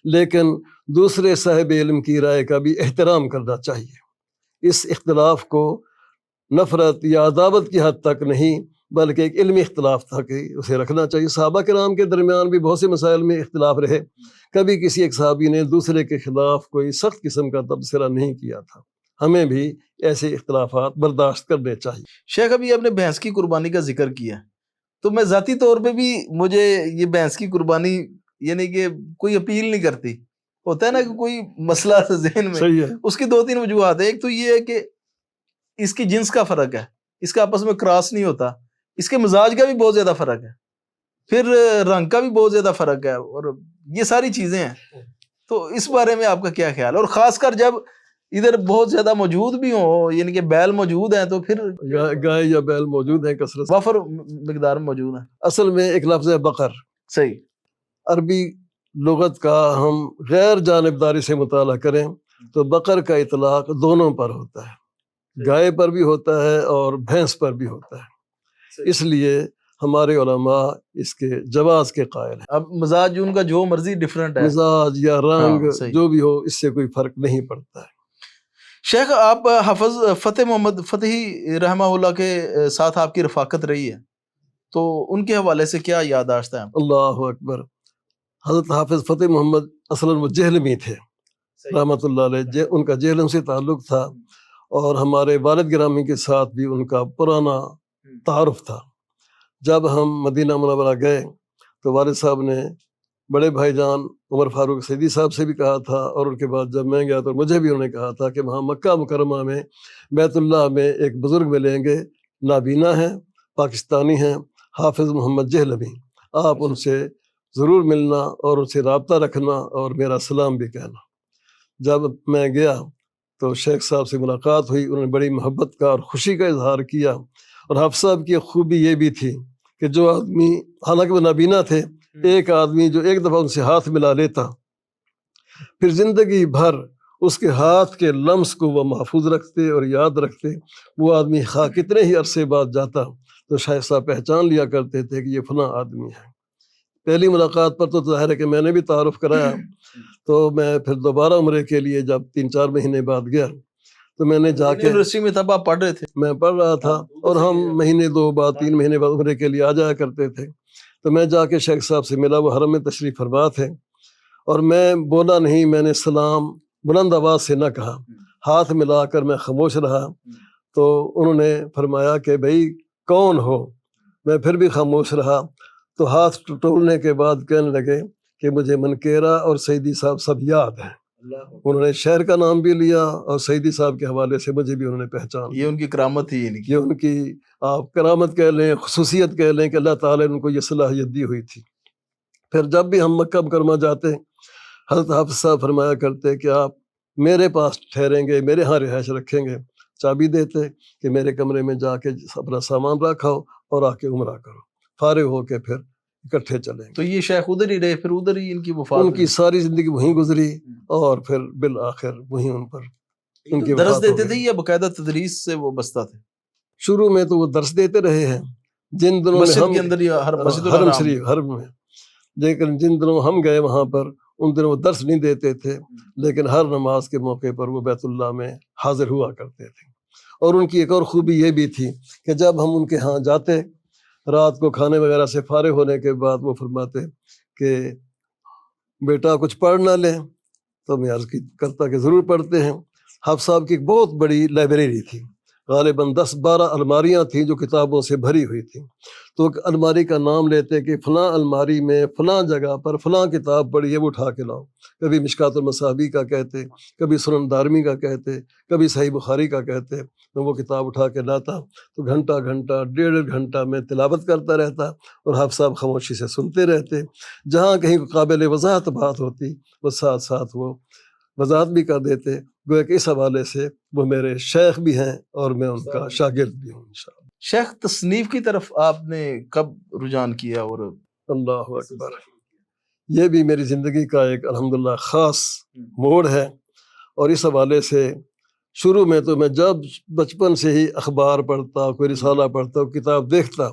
لیکن دوسرے صاحب علم کی رائے کا بھی احترام کرنا چاہیے۔ اس اختلاف کو نفرت یا عداوت کی حد تک نہیں، بلکہ ایک علمی اختلاف تھا کہ اسے رکھنا چاہیے۔ صحابہ کرام کے درمیان بھی بہت سے مسائل میں اختلاف رہے، کبھی کسی ایک صحابی نے دوسرے کے خلاف کوئی سخت قسم کا تبصرہ نہیں کیا تھا۔ ہمیں بھی ایسے اختلافات برداشت کرنے چاہیے۔ شیخ ابھی آپ نے بھینس کی قربانی کا ذکر کیا، تو میں ذاتی طور پہ بھی مجھے یہ بھینس کی قربانی یعنی کہ کوئی اپیل نہیں کرتی، ہوتا ہے نا کہ کوئی مسئلہ ذہن میں، صحیح ہے۔ اس کی دو تین وجوہات ہیں۔ ایک تو یہ ہے کہ اس کی جنس کا فرق ہے، اس کا آپس میں کراس نہیں ہوتا، اس کے مزاج کا بھی بہت زیادہ فرق ہے، پھر رنگ کا بھی بہت زیادہ فرق ہے، اور یہ ساری چیزیں ہیں۔ تو اس بارے میں آپ کا کیا خیال ہے؟ اور خاص کر جب ادھر بہت زیادہ موجود بھی ہوں، یعنی کہ بیل موجود ہیں، تو پھر گائے یا بیل موجود ہیں کثرت سے۔ وافر مقدار میں موجود ہیں۔ اصل میں ایک لفظ ہے بقر، صحیح۔ عربی لغت کا ہم غیر جانبداری سے مطالعہ کریں تو بقر کا اطلاق دونوں پر ہوتا ہے، گائے پر بھی ہوتا ہے اور بھینس پر بھی ہوتا ہے، اس لیے ہمارے علماء اس کے جواز کے قائل ہیں۔ اب مزاج ان کا جو مرضی ڈیفرنٹ ہے، مزاج یا رنگ ہاں، صحیح۔ جو بھی ہو، اس سے کوئی فرق نہیں پڑتا ہے۔ شیخ آپ حافظ فتح محمد فتحی رحمہ اللہ کے ساتھ آپ کی رفاقت رہی ہے، تو ان کے حوالے سے کیا یادداشت ہے؟ اللہ اکبر۔ حضرت حافظ فتح محمد اصلاً وہ جہلمی تھے رحمۃ اللہ علیہ، ان کا جہلم سے تعلق تھا، اور ہمارے والد گرامی کے ساتھ بھی ان کا پرانا تعارف تھا۔ جب ہم مدینہ منورہ گئے تو والد صاحب نے بڑے بھائی جان عمر فاروق سیدی صاحب سے بھی کہا تھا، اور ان کے بعد جب میں گیا تو مجھے بھی انہوں نے کہا تھا کہ وہاں مکہ مکرمہ میں بیت اللہ میں ایک بزرگ ملیں گے، نابینا ہیں، پاکستانی ہیں، حافظ محمد جہلمی، آپ ان سے ضرور ملنا اور ان سے رابطہ رکھنا اور میرا سلام بھی کہنا۔ جب میں گیا تو شیخ صاحب سے ملاقات ہوئی، انہوں نے بڑی محبت کا اور خوشی کا اظہار کیا، اور حافظ صاحب کی خوبی یہ بھی تھی کہ جو آدمی، حالانکہ وہ نابینا تھے، ایک آدمی جو ایک دفعہ ان سے ہاتھ ملا لیتا پھر زندگی بھر اس کے ہاتھ کے لمس کو وہ محفوظ رکھتے اور یاد رکھتے، وہ آدمی خواہ کتنے ہی عرصے بعد جاتا تو شیخ صاحب پہچان لیا کرتے تھے کہ یہ فلاں آدمی ہے۔ پہلی ملاقات پر تو ظاہر ہے کہ میں نے بھی تعارف کرایا، تو میں پھر دوبارہ عمرے کے لیے جب 3-4 مہینے بعد گیا تو میں نے جا کے، یونیورسٹی میں تب آپ پڑھ رہے تھے؟ میں پڑھ رہا تھا، اور ہم مہینے 2 بعد 3 مہینے بعد عمرے کے لیے آ جایا کرتے تھے، تو میں جا کے شیخ صاحب سے ملا، وہ حرم میں تشریف فرما تھے، اور میں بولا نہیں، میں نے سلام بلند آواز سے نہ کہا، ہاتھ ملا کر میں خاموش رہا، تو انہوں نے فرمایا کہ بھائی کون ہو؟ میں پھر بھی خاموش رہا، تو ہاتھ ٹٹولنے کے بعد کہنے لگے کہ مجھے منکیرہ اور سعیدی صاحب سب یاد ہیں۔ انہوں نے شہر کا نام بھی لیا اور سعیدی صاحب کے حوالے سے مجھے بھی انہوں نے پہچان یہ ان کی کرامت تھی، یہ ان کی آپ کرامت کہہ لیں، خصوصیت کہہ لیں کہ اللہ تعالیٰ نے ان کو یہ صلاحیت دی ہوئی تھی۔ پھر جب بھی ہم مکہ مکرمہ جاتے، حضرت حافظ صاحب فرمایا کرتے کہ آپ میرے پاس ٹھہریں گے، میرے ہاں رہائش رکھیں گے، چابی دیتے کہ میرے کمرے میں جا کے اپنا سامان رکھاؤ اور آ کے عمرہ کرو، فارغ ہو کے پھر اکٹھے چلیں گے۔ تو یہ شیخ ادھر ہی رہے، پھر ادھر ہی ان کی وفات ان کی ساری زندگی وہیں گزری اور پھر بالآخر وہیں ان پر ان کی درس وفات ہو دیتے تھے گئی۔ یا باقاعدہ تدریس سے وہ بستہ تھے؟ شروع میں تو وہ درس دیتے رہے ہیں جن دنوں میں مسجد ہم کے اندر یا مسجد حرم الحرام؟ شریف حرم میں، لیکن جن دنوں ہم گئے وہاں پر ان دنوں وہ درس نہیں دیتے تھے، لیکن ہر نماز کے موقع پر وہ بیت اللہ میں حاضر ہوا کرتے تھے۔ اور ان کی ایک اور خوبی یہ بھی تھی کہ جب ہم ان کے ہاں جاتے رات کو کھانے وغیرہ سے فارغ ہونے کے بعد وہ فرماتے کہ بیٹا کچھ پڑھ نہ لیں، تو میں عرض کرتا کہ ضرور پڑھتے ہیں۔ حافظ صاحب کی ایک بہت بڑی لائبریری تھی، غالباً 10-12 الماریاں تھیں جو کتابوں سے بھری ہوئی تھیں، تو ایک الماری کا نام لیتے کہ فلاں الماری میں فلاں جگہ پر فلاں کتاب پڑھی ہے، وہ اٹھا کے لاؤ۔ کبھی مشکات المصابیح کا کہتے، کبھی سنن دارمی کا کہتے، کبھی صحیح بخاری کا کہتے، میں وہ کتاب اٹھا کے لاتا تو گھنٹہ 1.5 گھنٹہ میں تلاوت کرتا رہتا اور حافظ صاحب خاموشی سے سنتے رہتے۔ جہاں کہیں قابل وضاحت بات ہوتی وہ ساتھ ساتھ وہ وضاحت بھی کر دیتے، گویا کہ اس حوالے سے وہ میرے شیخ بھی ہیں اور میں ان کا شاگرد بھی ہوں انشاءاللہ۔ شیخ تصنیف کی طرف آپ نے کب رجحان کیا؟ اور اللہ اکبر، یہ بھی میری زندگی کا ایک الحمدللہ خاص موڑ ہے، اور اس حوالے سے شروع میں تو میں جب بچپن سے ہی اخبار پڑھتا، کوئی رسالہ پڑھتا، کتاب دیکھتا،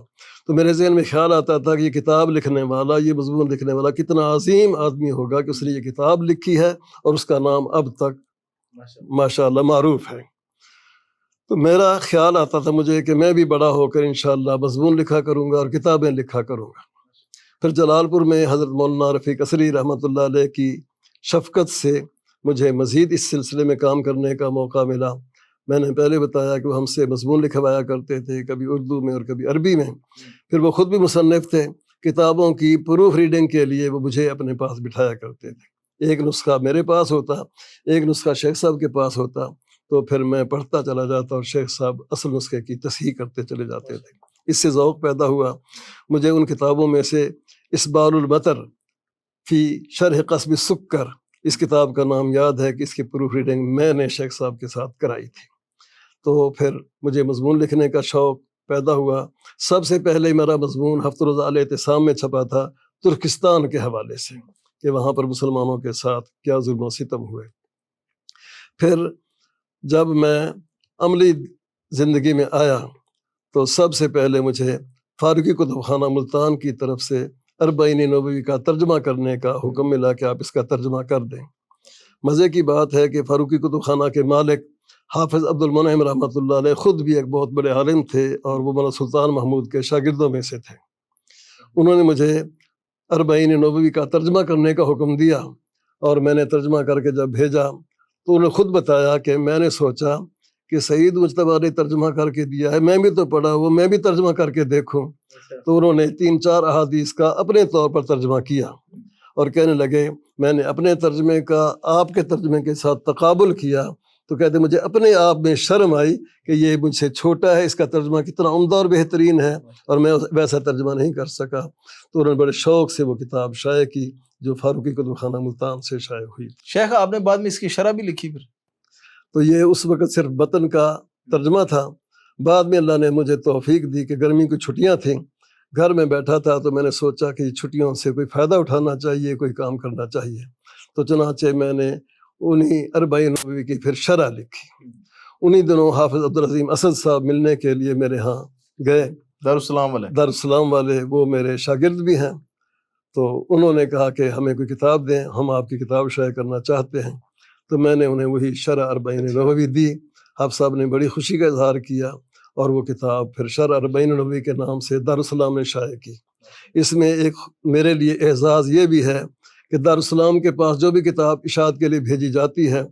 تو میرے ذہن میں خیال آتا تھا کہ یہ کتاب لکھنے والا، یہ مضمون لکھنے والا کتنا عظیم آدمی ہوگا کہ اس نے یہ کتاب لکھی ہے اور اس کا نام اب تک ماشاءاللہ معروف ہے۔ تو میرا خیال آتا تھا مجھے کہ میں بھی بڑا ہو کر انشاءاللہ مضمون لکھا کروں گا اور کتابیں لکھا کروں گا۔ پھر جلال پور میں حضرت مولانا رفیق اثری رحمۃ اللہ علیہ کی شفقت سے مجھے مزید اس سلسلے میں کام کرنے کا موقع ملا۔ میں نے پہلے بتایا کہ وہ ہم سے مضمون لکھوایا کرتے تھے، کبھی اردو میں اور کبھی عربی میں۔ پھر وہ خود بھی مصنف تھے، کتابوں کی پروف ریڈنگ کے لیے وہ مجھے اپنے پاس بٹھایا کرتے تھے۔ ایک نسخہ میرے پاس ہوتا، ایک نسخہ شیخ صاحب کے پاس ہوتا، تو پھر میں پڑھتا چلا جاتا اور شیخ صاحب اصل نسخے کی تصحیح کرتے چلے جاتے تھے۔ اس سے ذوق پیدا ہوا مجھے ان کتابوں میں سے اسبال المطر فی شرح قصب السکر، اس کتاب کا نام یاد ہے کہ اس کی پروف ریڈنگ میں نے شیخ صاحب کے ساتھ کرائی تھی۔ تو پھر مجھے مضمون لکھنے کا شوق پیدا ہوا۔ سب سے پہلے میرا مضمون ہفتہ روزہ الاعتصام میں چھپا تھا ترکستان کے حوالے سے کہ وہاں پر مسلمانوں کے ساتھ کیا ظلم و ستم ہوئے۔ پھر جب میں عملی زندگی میں آیا تو سب سے پہلے مجھے فاروقی کتب خانہ ملتان کی طرف سے اربعین نبوی کا ترجمہ کرنے کا حکم ملا کہ آپ اس کا ترجمہ کر دیں۔ مزے کی بات ہے کہ فاروقی کتب خانہ کے مالک حافظ عبد المنعم رحمۃ اللہ علیہ خود بھی ایک بہت بڑے عالم تھے اور وہ مولانا سلطان محمود کے شاگردوں میں سے تھے۔ انہوں نے مجھے اربعین نبوی کا ترجمہ کرنے کا حکم دیا اور میں نے ترجمہ کر کے جب بھیجا تو انہوں نے خود بتایا کہ میں نے سوچا کہ سعید مجتبیٰ نے ترجمہ کر کے دیا ہے، میں بھی تو پڑھا وہ میں بھی ترجمہ کر کے دیکھوں۔ تو انہوں نے 3-4 احادیث کا اپنے طور پر ترجمہ کیا اور کہنے لگے میں نے اپنے ترجمے کا آپ کے ترجمے کے ساتھ تقابل کیا تو کہتے مجھے اپنے آپ میں شرم آئی کہ یہ مجھ سے چھوٹا ہے، اس کا ترجمہ کتنا عمدہ اور بہترین ہے اور میں ویسا ترجمہ نہیں کر سکا۔ تو انہوں نے بڑے شوق سے وہ کتاب شائع کی جو فاروقی کتب خانہ ملتان سے شائع ہوئی۔ شیخ آپ نے بعد میں اس کی شرح بھی لکھی؟ پھر تو یہ اس وقت صرف متن کا ترجمہ تھا۔ بعد میں اللہ نے مجھے توفیق دی کہ گرمی کی چھٹیاں تھیں، گھر میں بیٹھا تھا تو میں نے سوچا کہ چھٹیوں سے کوئی فائدہ اٹھانا چاہیے، کوئی کام کرنا چاہیے، تو چنانچہ میں نے انہی اربعین نبوی کی پھر شرح لکھی۔ انہی دنوں حافظ عبدالعظیم اسد صاحب ملنے کے لیے میرے ہاں گئے، دارالسلام والے۔ دارالسلام والے، وہ میرے شاگرد بھی ہیں۔ تو انہوں نے کہا کہ ہمیں کوئی کتاب دیں، ہم آپ کی کتاب شائع کرنا چاہتے ہیں۔ تو میں نے انہیں وہی شرح اربعین نبوی دی۔ حافظ صاحب نے بڑی خوشی کا اظہار کیا اور وہ کتاب پھر شرح اربعین نبوی کے نام سے دارالسلام نے شائع کی۔ اس میں ایک میرے لیے اعزاز یہ بھی ہے کہ دارالسلام کے پاس جو بھی کتاب اشاعت کے لیے بھیجی جاتی ہے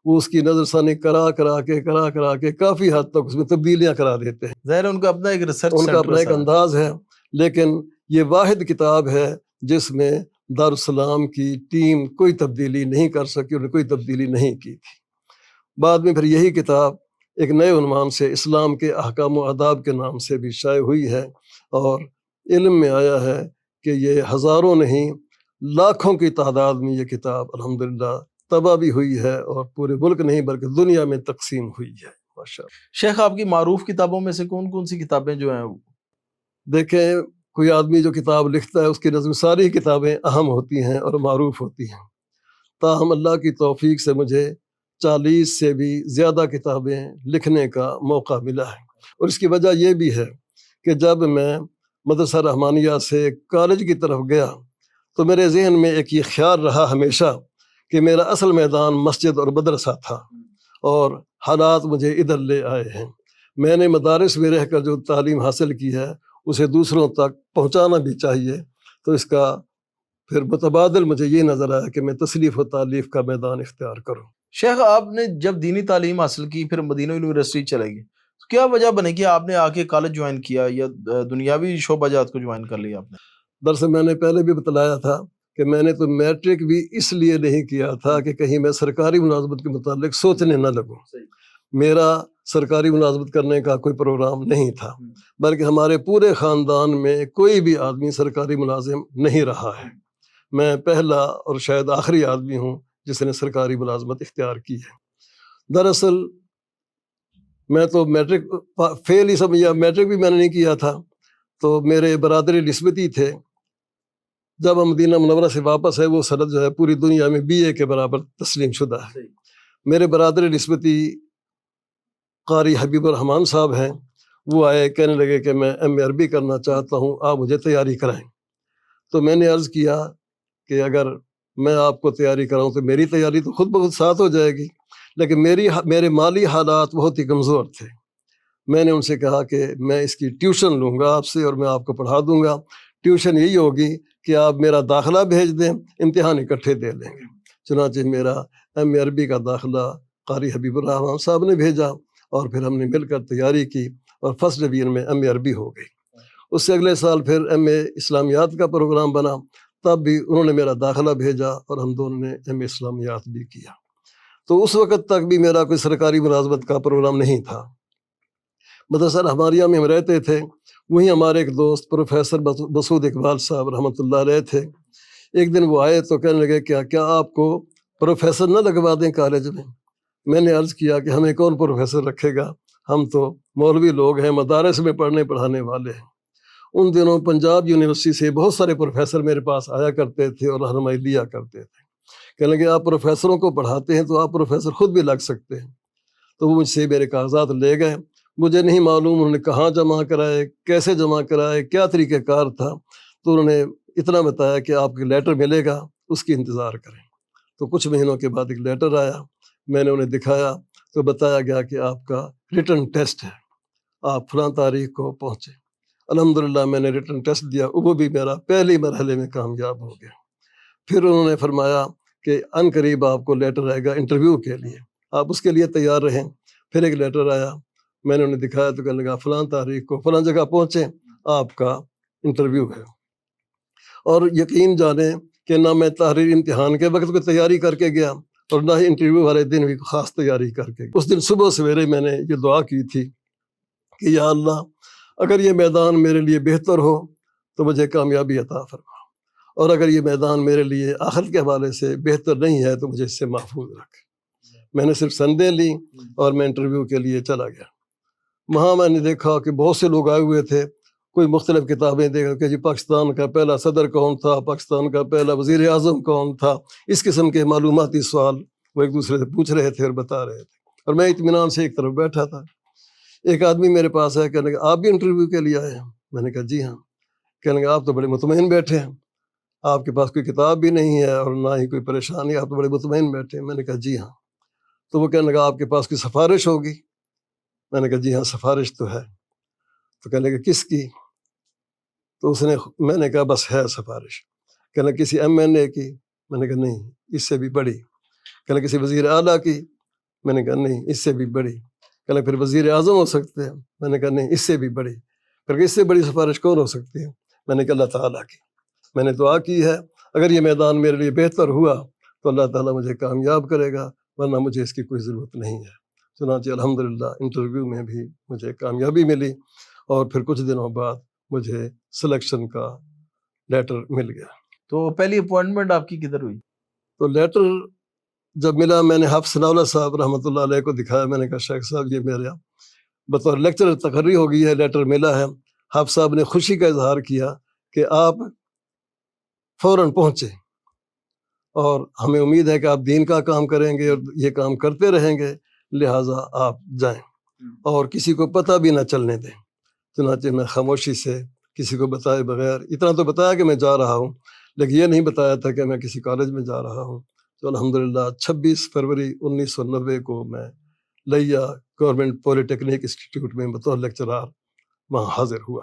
وہ اس کی نظر ثانی کرا کے کافی حد تک اس میں تبدیلیاں کرا دیتے ہیں. ظاہر ہے ان کا اپنا ایک ریسرچ ان کا اپنا ایک انداز ہے، لیکن یہ واحد کتاب ہے جس میں دارالسلام کی ٹیم کوئی تبدیلی نہیں کر سکی، انہوں نے کوئی تبدیلی نہیں کی تھی. بعد میں پھر یہی کتاب ایک نئے عنوان سے اسلام کے احکام و آداب کے نام سے بھی شائع ہوئی ہے، اور علم میں آیا ہے کہ یہ ہزاروں نہیں لاکھوں کی تعداد میں یہ کتاب الحمدللہ طبع بھی ہوئی ہے، اور پورے ملک نہیں بلکہ دنیا میں تقسیم ہوئی ہے. ماشاءاللہ. شیخ آپ کی معروف کتابوں میں سے کون کون سی کتابیں جو ہیں؟ دیکھیں، کوئی آدمی جو کتاب لکھتا ہے اس کی نظر میں ساری کتابیں اہم ہوتی ہیں اور معروف ہوتی ہیں. تاہم اللہ کی توفیق سے مجھے 40 سے بھی زیادہ کتابیں لکھنے کا موقع ملا ہے، اور اس کی وجہ یہ بھی ہے کہ جب میں مدرسہ رحمانیہ سے کالج کی طرف گیا تو میرے ذہن میں ایک یہ خیال رہا ہمیشہ کہ میرا اصل میدان مسجد اور مدرسہ تھا، اور حالات مجھے ادھر لے آئے ہیں. میں نے مدارس میں رہ کر جو تعلیم حاصل کی ہے اسے دوسروں تک پہنچانا بھی چاہیے، تو اس کا پھر متبادل مجھے یہ نظر آیا کہ میں تصنیف و تالیف کا میدان اختیار کروں. شیخ آپ نے جب دینی تعلیم حاصل کی پھر مدینہ یونیورسٹی چلے گئے، تو کیا وجہ بنے کہ آپ نے آ کے کالج جوائن کیا یا دنیاوی شعبہ جات کو جوائن کر لیا آپ نے؟ دراصل میں نے پہلے بھی بتلایا تھا کہ میں نے تو میٹرک بھی اس لیے نہیں کیا تھا کہ کہیں میں سرکاری ملازمت کے متعلق سوچنے نہ لگوں. میرا سرکاری ملازمت کرنے کا کوئی پروگرام نہیں تھا، بلکہ ہمارے پورے خاندان میں کوئی بھی آدمی سرکاری ملازم نہیں رہا ہے. میں پہلا اور شاید آخری آدمی ہوں جس نے سرکاری ملازمت اختیار کی ہے. دراصل میں تو میٹرک فیل ہی سمجھا، میٹرک بھی میں نے نہیں کیا تھا. تو میرے برادری نسبتی تھے، جب ہم مدینہ منورہ سے واپس ہے وہ سند جو ہے پوری دنیا میں BA کے برابر تسلیم شدہ ہے. میرے برادری نسبتی قاری حبیب الرحمان صاحب ہیں، وہ آئے کہنے لگے کہ میں MA عربی کرنا چاہتا ہوں، آپ مجھے تیاری کرائیں. تو میں نے عرض کیا کہ اگر میں آپ کو تیاری کراؤں تو میری تیاری تو خود بخود ساتھ ہو جائے گی، لیکن میرے مالی حالات بہت ہی کمزور تھے. میں نے ان سے کہا کہ میں اس کی ٹیوشن لوں گا آپ سے اور میں آپ کو پڑھا دوں گا. ٹیوشن یہی ہوگی کہ آپ میرا داخلہ بھیج دیں، امتحان اکٹھے دے لیں گے. چنانچہ میرا MA عربی کا داخلہ قاری حبیب الرحمان صاحب نے بھیجا، اور پھر ہم نے مل کر تیاری کی اور فرسٹ ڈویژن میں MA عربی ہو گئی. اس سے اگلے سال پھر MA اسلامیات کا پروگرام بنا، تب بھی انہوں نے میرا داخلہ بھیجا اور ہم دونوں نے MA اسلامیات بھی کیا. تو اس وقت تک بھی میرا کوئی سرکاری ملازمت کا پروگرام نہیں تھا. مدرسہ رحمانیہ میں ہم رہتے تھے، وہیں ہمارے ایک دوست پروفیسر مسعود اقبال صاحب رحمۃ اللہ علیہ تھے. ایک دن وہ آئے تو کہنے لگے کیا آپ کو پروفیسر نہ لگوا دیں کالج میں؟ میں نے عرض کیا کہ ہمیں کون پروفیسر رکھے گا، ہم تو مولوی لوگ ہیں، مدارس میں پڑھانے والے ہیں. ان دنوں پنجاب یونیورسٹی سے بہت سارے پروفیسر میرے پاس آیا کرتے تھے اور رہنمائی لیا کرتے تھے. کہنے لگے آپ پروفیسروں کو پڑھاتے ہیں تو آپ پروفیسر خود بھی لگ سکتے ہیں. تو وہ مجھ سے میرے کاغذات لے گئے. مجھے نہیں معلوم انہوں نے کہاں جمع کرائے، کیسے جمع کرائے، کیا طریقہ کار تھا. تو انہوں نے اتنا بتایا کہ آپ کے لیٹر ملے گا، اس کی انتظار کریں. تو کچھ مہینوں کے بعد ایک لیٹر آیا، میں نے انہیں دکھایا تو بتایا گیا کہ آپ کا ریٹن ٹیسٹ ہے، آپ فلاں تاریخ کو پہنچے. الحمدللہ میں نے ریٹن ٹیسٹ دیا، وہ بھی میرا پہلے مرحلے میں کامیاب ہو گیا. پھر انہوں نے فرمایا کہ ان قریب آپ کو لیٹر آئے گا انٹرویو کے لیے، آپ اس کے لیے تیار رہیں. پھر ایک لیٹر آیا، میں نے انہیں دکھایا تو کہنے لگا فلاں تاریخ کو فلاں جگہ پہنچیں، آپ کا انٹرویو ہے. اور یقین جانیں کہ نہ میں تحریر امتحان کے وقت کو تیاری کر کے گیا اور نہ ہی انٹرویو والے دن بھی خاص تیاری کر کے. اس دن صبح سویرے میں نے یہ دعا کی تھی کہ یا اللہ اگر یہ میدان میرے لیے بہتر ہو تو مجھے کامیابی عطا فرما، اور اگر یہ میدان میرے لیے آخرت کے حوالے سے بہتر نہیں ہے تو مجھے اس سے محفوظ رکھ. میں نے صرف سندیں لی اور میں انٹرویو کے لیے چلا گیا. وہاں میں نے دیکھا کہ بہت سے لوگ آئے ہوئے تھے، کوئی مختلف کتابیں دیکھا کہ جی پاکستان کا پہلا صدر کون تھا، پاکستان کا پہلا وزیر اعظم کون تھا، اس قسم کے معلوماتی سوال وہ ایک دوسرے سے پوچھ رہے تھے اور بتا رہے تھے. اور میں اطمینان سے ایک طرف بیٹھا تھا. ایک آدمی میرے پاس ہے، کہنے لگا آپ بھی انٹرویو کے لیے آئے ہیں؟ میں نے کہا جی ہاں. کہنے لگا آپ تو بڑے مطمئن بیٹھے ہیں، آپ کے پاس کوئی کتاب بھی نہیں ہے اور نہ ہی کوئی پریشانی، آپ تو بڑے مطمئن بیٹھے ہیں. میں نے کہا جی ہاں. تو وہ کہنے لگا آپ کے پاس کوئی سفارش ہوگی؟ میں نے کہا جی ہاں سفارش تو ہے. تو کہنے لگا کس کی؟ تو میں نے کہا بس ہے سفارش. کہنے لگا کسی MNA کی؟ میں نے کہا نہیں، اس سے بھی بڑی. کہنے لگا کسی وزیر اعلیٰ کی؟ میں نے کہا نہیں اس سے بھی بڑی. کہ پھر وزیر اعظم ہو سکتے ہیں. میں نے کہا نہیں اس سے بھی بڑی. پھر اس سے بڑی سفارش کون ہو سکتی ہے؟ میں نے کہا اللہ تعالیٰ کی. میں نے دعا کی ہے اگر یہ میدان میرے لیے بہتر ہوا تو اللہ تعالیٰ مجھے کامیاب کرے گا، ورنہ مجھے اس کی کوئی ضرورت نہیں ہے. چنانچہ الحمدللہ انٹرویو میں بھی مجھے کامیابی ملی اور پھر کچھ دنوں بعد مجھے سلیکشن کا لیٹر مل گیا. تو پہلی اپوائنٹمنٹ آپ کی کدھر ہوئی؟ تو لیٹر جب ملا میں نے حافظ ثناء اللہ صاحب رحمۃ اللہ علیہ کو دکھایا. میں نے کہا شیخ صاحب یہ میرا بطور لیکچرر تقرری ہو گئی ہے، لیٹر ملا ہے. حافظ صاحب نے خوشی کا اظہار کیا کہ آپ فوراً پہنچے اور ہمیں امید ہے کہ آپ دین کا کام کریں گے اور یہ کام کرتے رہیں گے، لہٰذا آپ جائیں اور کسی کو پتہ بھی نہ چلنے دیں. چنانچہ میں خاموشی سے کسی کو بتائے بغیر، اتنا تو بتایا کہ میں جا رہا ہوں لیکن یہ نہیں بتایا تھا کہ میں کسی کالج میں جا رہا ہوں. تو الحمدللہ 26 فروری 1990 کو میں لیا گورنمنٹ پولی ٹیکنک انسٹیٹیوٹ میں بطور لیکچرار وہاں حاضر ہوا.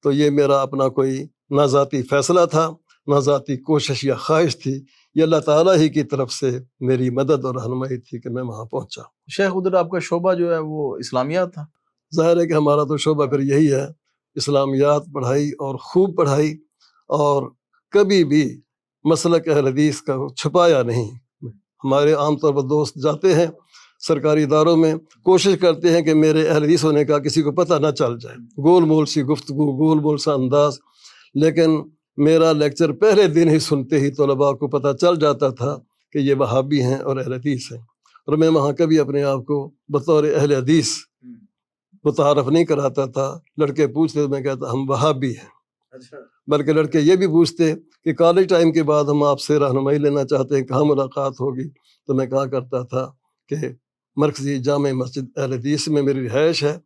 تو یہ میرا اپنا کوئی نہ ذاتی فیصلہ تھا، نہ ذاتی کوشش یا خواہش تھی، یہ اللہ تعالیٰ ہی کی طرف سے میری مدد اور رہنمائی تھی کہ میں وہاں پہنچا. شیخ ادھر آپ کا شعبہ جو ہے وہ اسلامیات تھا؟ ظاہر ہے کہ ہمارا تو شعبہ پھر یہی ہے، اسلامیات پڑھائی اور خوب پڑھائی، اور کبھی بھی مسلک اہل حدیث کا چھپایا نہیں. ہمارے عام طور پر دوست جاتے ہیں سرکاری اداروں میں، کوشش کرتے ہیں کہ میرے اہل حدیث ہونے کا کسی کو پتہ نہ چل جائے، گول مول سی گفتگو، گول مول سا انداز. لیکن میرا لیکچر پہلے دن ہی سنتے ہی طلباء کو پتہ چل جاتا تھا کہ یہ وہابی ہیں اور اہل حدیث ہیں. اور میں وہاں کبھی اپنے آپ کو بطور اہل حدیث متعارف نہیں کراتا تھا. لڑکے پوچھتے تو میں کہتا ہم وہابی ہیں. بلکہ لڑکے یہ بھی پوچھتے کہ کالج ٹائم کے بعد ہم آپ سے رہنمائی لینا چاہتے ہیں، کہاں ملاقات ہوگی؟ تو میں کہا کرتا تھا کہ مرکزی جامع مسجد اہل حدیث میں میری رہائش ہے،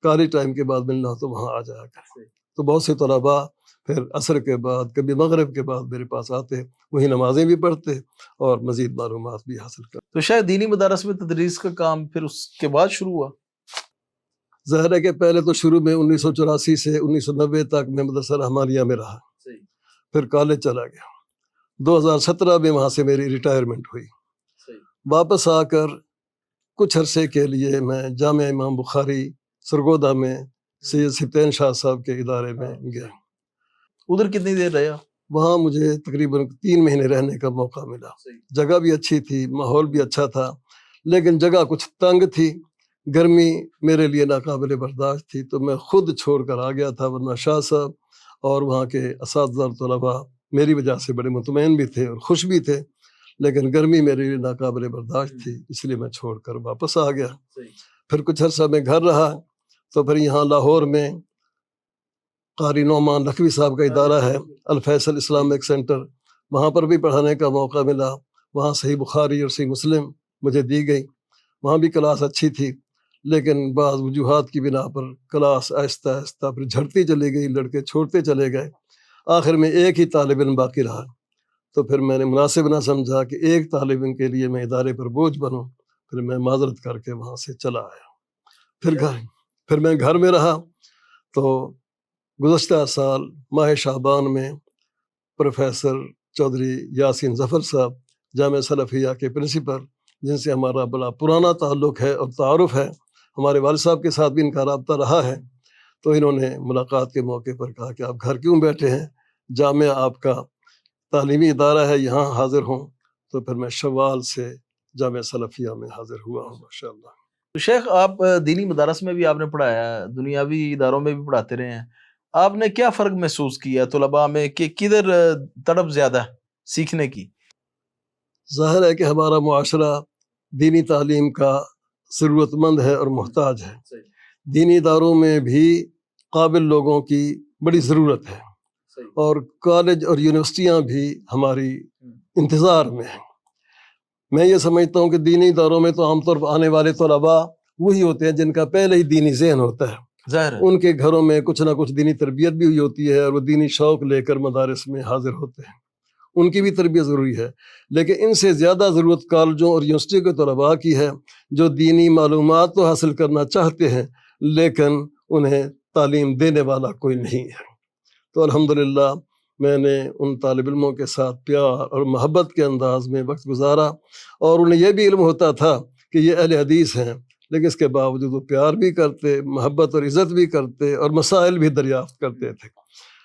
کالج ٹائم کے بعد ملنا ہو تو وہاں آ جایا کریں. تو بہت سے طلباء پھر عصر کے بعد کبھی مغرب کے بعد میرے پاس آتے، وہی نمازیں بھی پڑھتے اور مزید معلومات بھی حاصل کرتے. تو شاید دینی مدارس میں تدریس کا کام پھر اس کے بعد شروع ہوا؟ ظاہر ہے کہ پہلے تو شروع میں 1984 سے 1990 تک میں مدرسہ رحمانیہ میں رہا، پھر کالج چلا گیا. 2017 میں وہاں سے میری ریٹائرمنٹ ہوئی. واپس آ کر کچھ عرصے کے لیے میں جامعہ امام بخاری سرگودا میں سید سبطین شاہ صاحب کے ادارے میں گیا. ادھر کتنی دیر رہا؟ وہاں مجھے تقریباً 3 مہینے رہنے کا موقع ملا. جگہ بھی اچھی تھی، ماحول بھی اچھا تھا، لیکن جگہ کچھ تنگ تھی، گرمی میرے لیے ناقابل برداشت تھی. تو میں خود چھوڑ کر آ گیا تھا، ورنہ شاہ صاحب اور وہاں کے اساتذہ اور طلباء میری وجہ سے بڑے مطمئن بھی تھے اور خوش بھی تھے، لیکن گرمی میرے لیے ناقابل برداشت تھی، اس لیے میں چھوڑ کر واپس آ گیا. پھر کچھ عرصہ میں گھر رہا. تو پھر یہاں لاہور میں قاری نعمان لکھوی صاحب کا ادارہ ہے، الفیصل اسلامک سینٹر، وہاں پر بھی پڑھانے کا موقع ملا. وہاں صحیح بخاری اور صحیح مسلم مجھے دی گئی. وہاں بھی کلاس اچھی تھی، لیکن بعض وجوہات کی بنا پر کلاس آہستہ آہستہ پھر جھڑتی چلی گئی، لڑکے چھوڑتے چلے گئے. آخر میں ایک ہی طالب علم باقی رہا. تو پھر میں نے مناسب نہ سمجھا کہ ایک طالب علم کے لیے میں ادارے پر بوجھ بنوں. پھر میں معذرت کر کے وہاں سے چلا آیا. پھر میں گھر میں رہا. تو گزشتہ سال ماہ شعبان میں پروفیسر چودھری یاسین ظفر صاحب جامعہ سلفیہ کے پرنسپل، جن سے ہمارا بڑا پرانا تعلق ہے اور تعارف ہے، ہمارے والد صاحب کے ساتھ بھی ان کا رابطہ رہا ہے، تو انہوں نے ملاقات کے موقع پر کہا کہ آپ گھر کیوں بیٹھے ہیں، جامعہ آپ کا تعلیمی ادارہ ہے، یہاں حاضر ہوں. تو پھر میں شوال سے جامعہ سلفیہ میں حاضر ہوا ہوں ماشاءاللہ. تو شیخ آپ دینی مدارس میں بھی آپ نے پڑھایا ہے، دنیاوی اداروں میں بھی پڑھاتے رہے ہیں، آپ نے کیا فرق محسوس کیا طلباء میں کہ کدھر طلب زیادہ سیکھنے کی؟ ظاہر ہے کہ ہمارا معاشرہ دینی تعلیم کا ضرورت مند ہے اور محتاج ہے. دینی اداروں میں بھی قابل لوگوں کی بڑی ضرورت ہے، اور کالج اور یونیورسٹیاں بھی ہماری انتظار میں ہیں. میں یہ سمجھتا ہوں کہ دینی اداروں میں تو عام طور پر آنے والے طلباء وہی ہوتے ہیں جن کا پہلے ہی دینی ذہن ہوتا ہے. ظاہر ہے ان کے گھروں میں کچھ نہ کچھ دینی تربیت بھی ہوئی ہوتی ہے اور وہ دینی شوق لے کر مدارس میں حاضر ہوتے ہیں. ان کی بھی تربیت ضروری ہے، لیکن ان سے زیادہ ضرورت کالجوں اور یونیورسٹی کے طلباء کی ہے جو دینی معلومات تو حاصل کرنا چاہتے ہیں لیکن انہیں تعلیم دینے والا کوئی نہیں ہے. تو الحمدللہ میں نے ان طالب علموں کے ساتھ پیار اور محبت کے انداز میں وقت گزارا، اور انہیں یہ بھی علم ہوتا تھا کہ یہ اہل حدیث ہیں، لیکن اس کے باوجود وہ پیار بھی کرتے، محبت اور عزت بھی کرتے اور مسائل بھی دریافت کرتے تھے،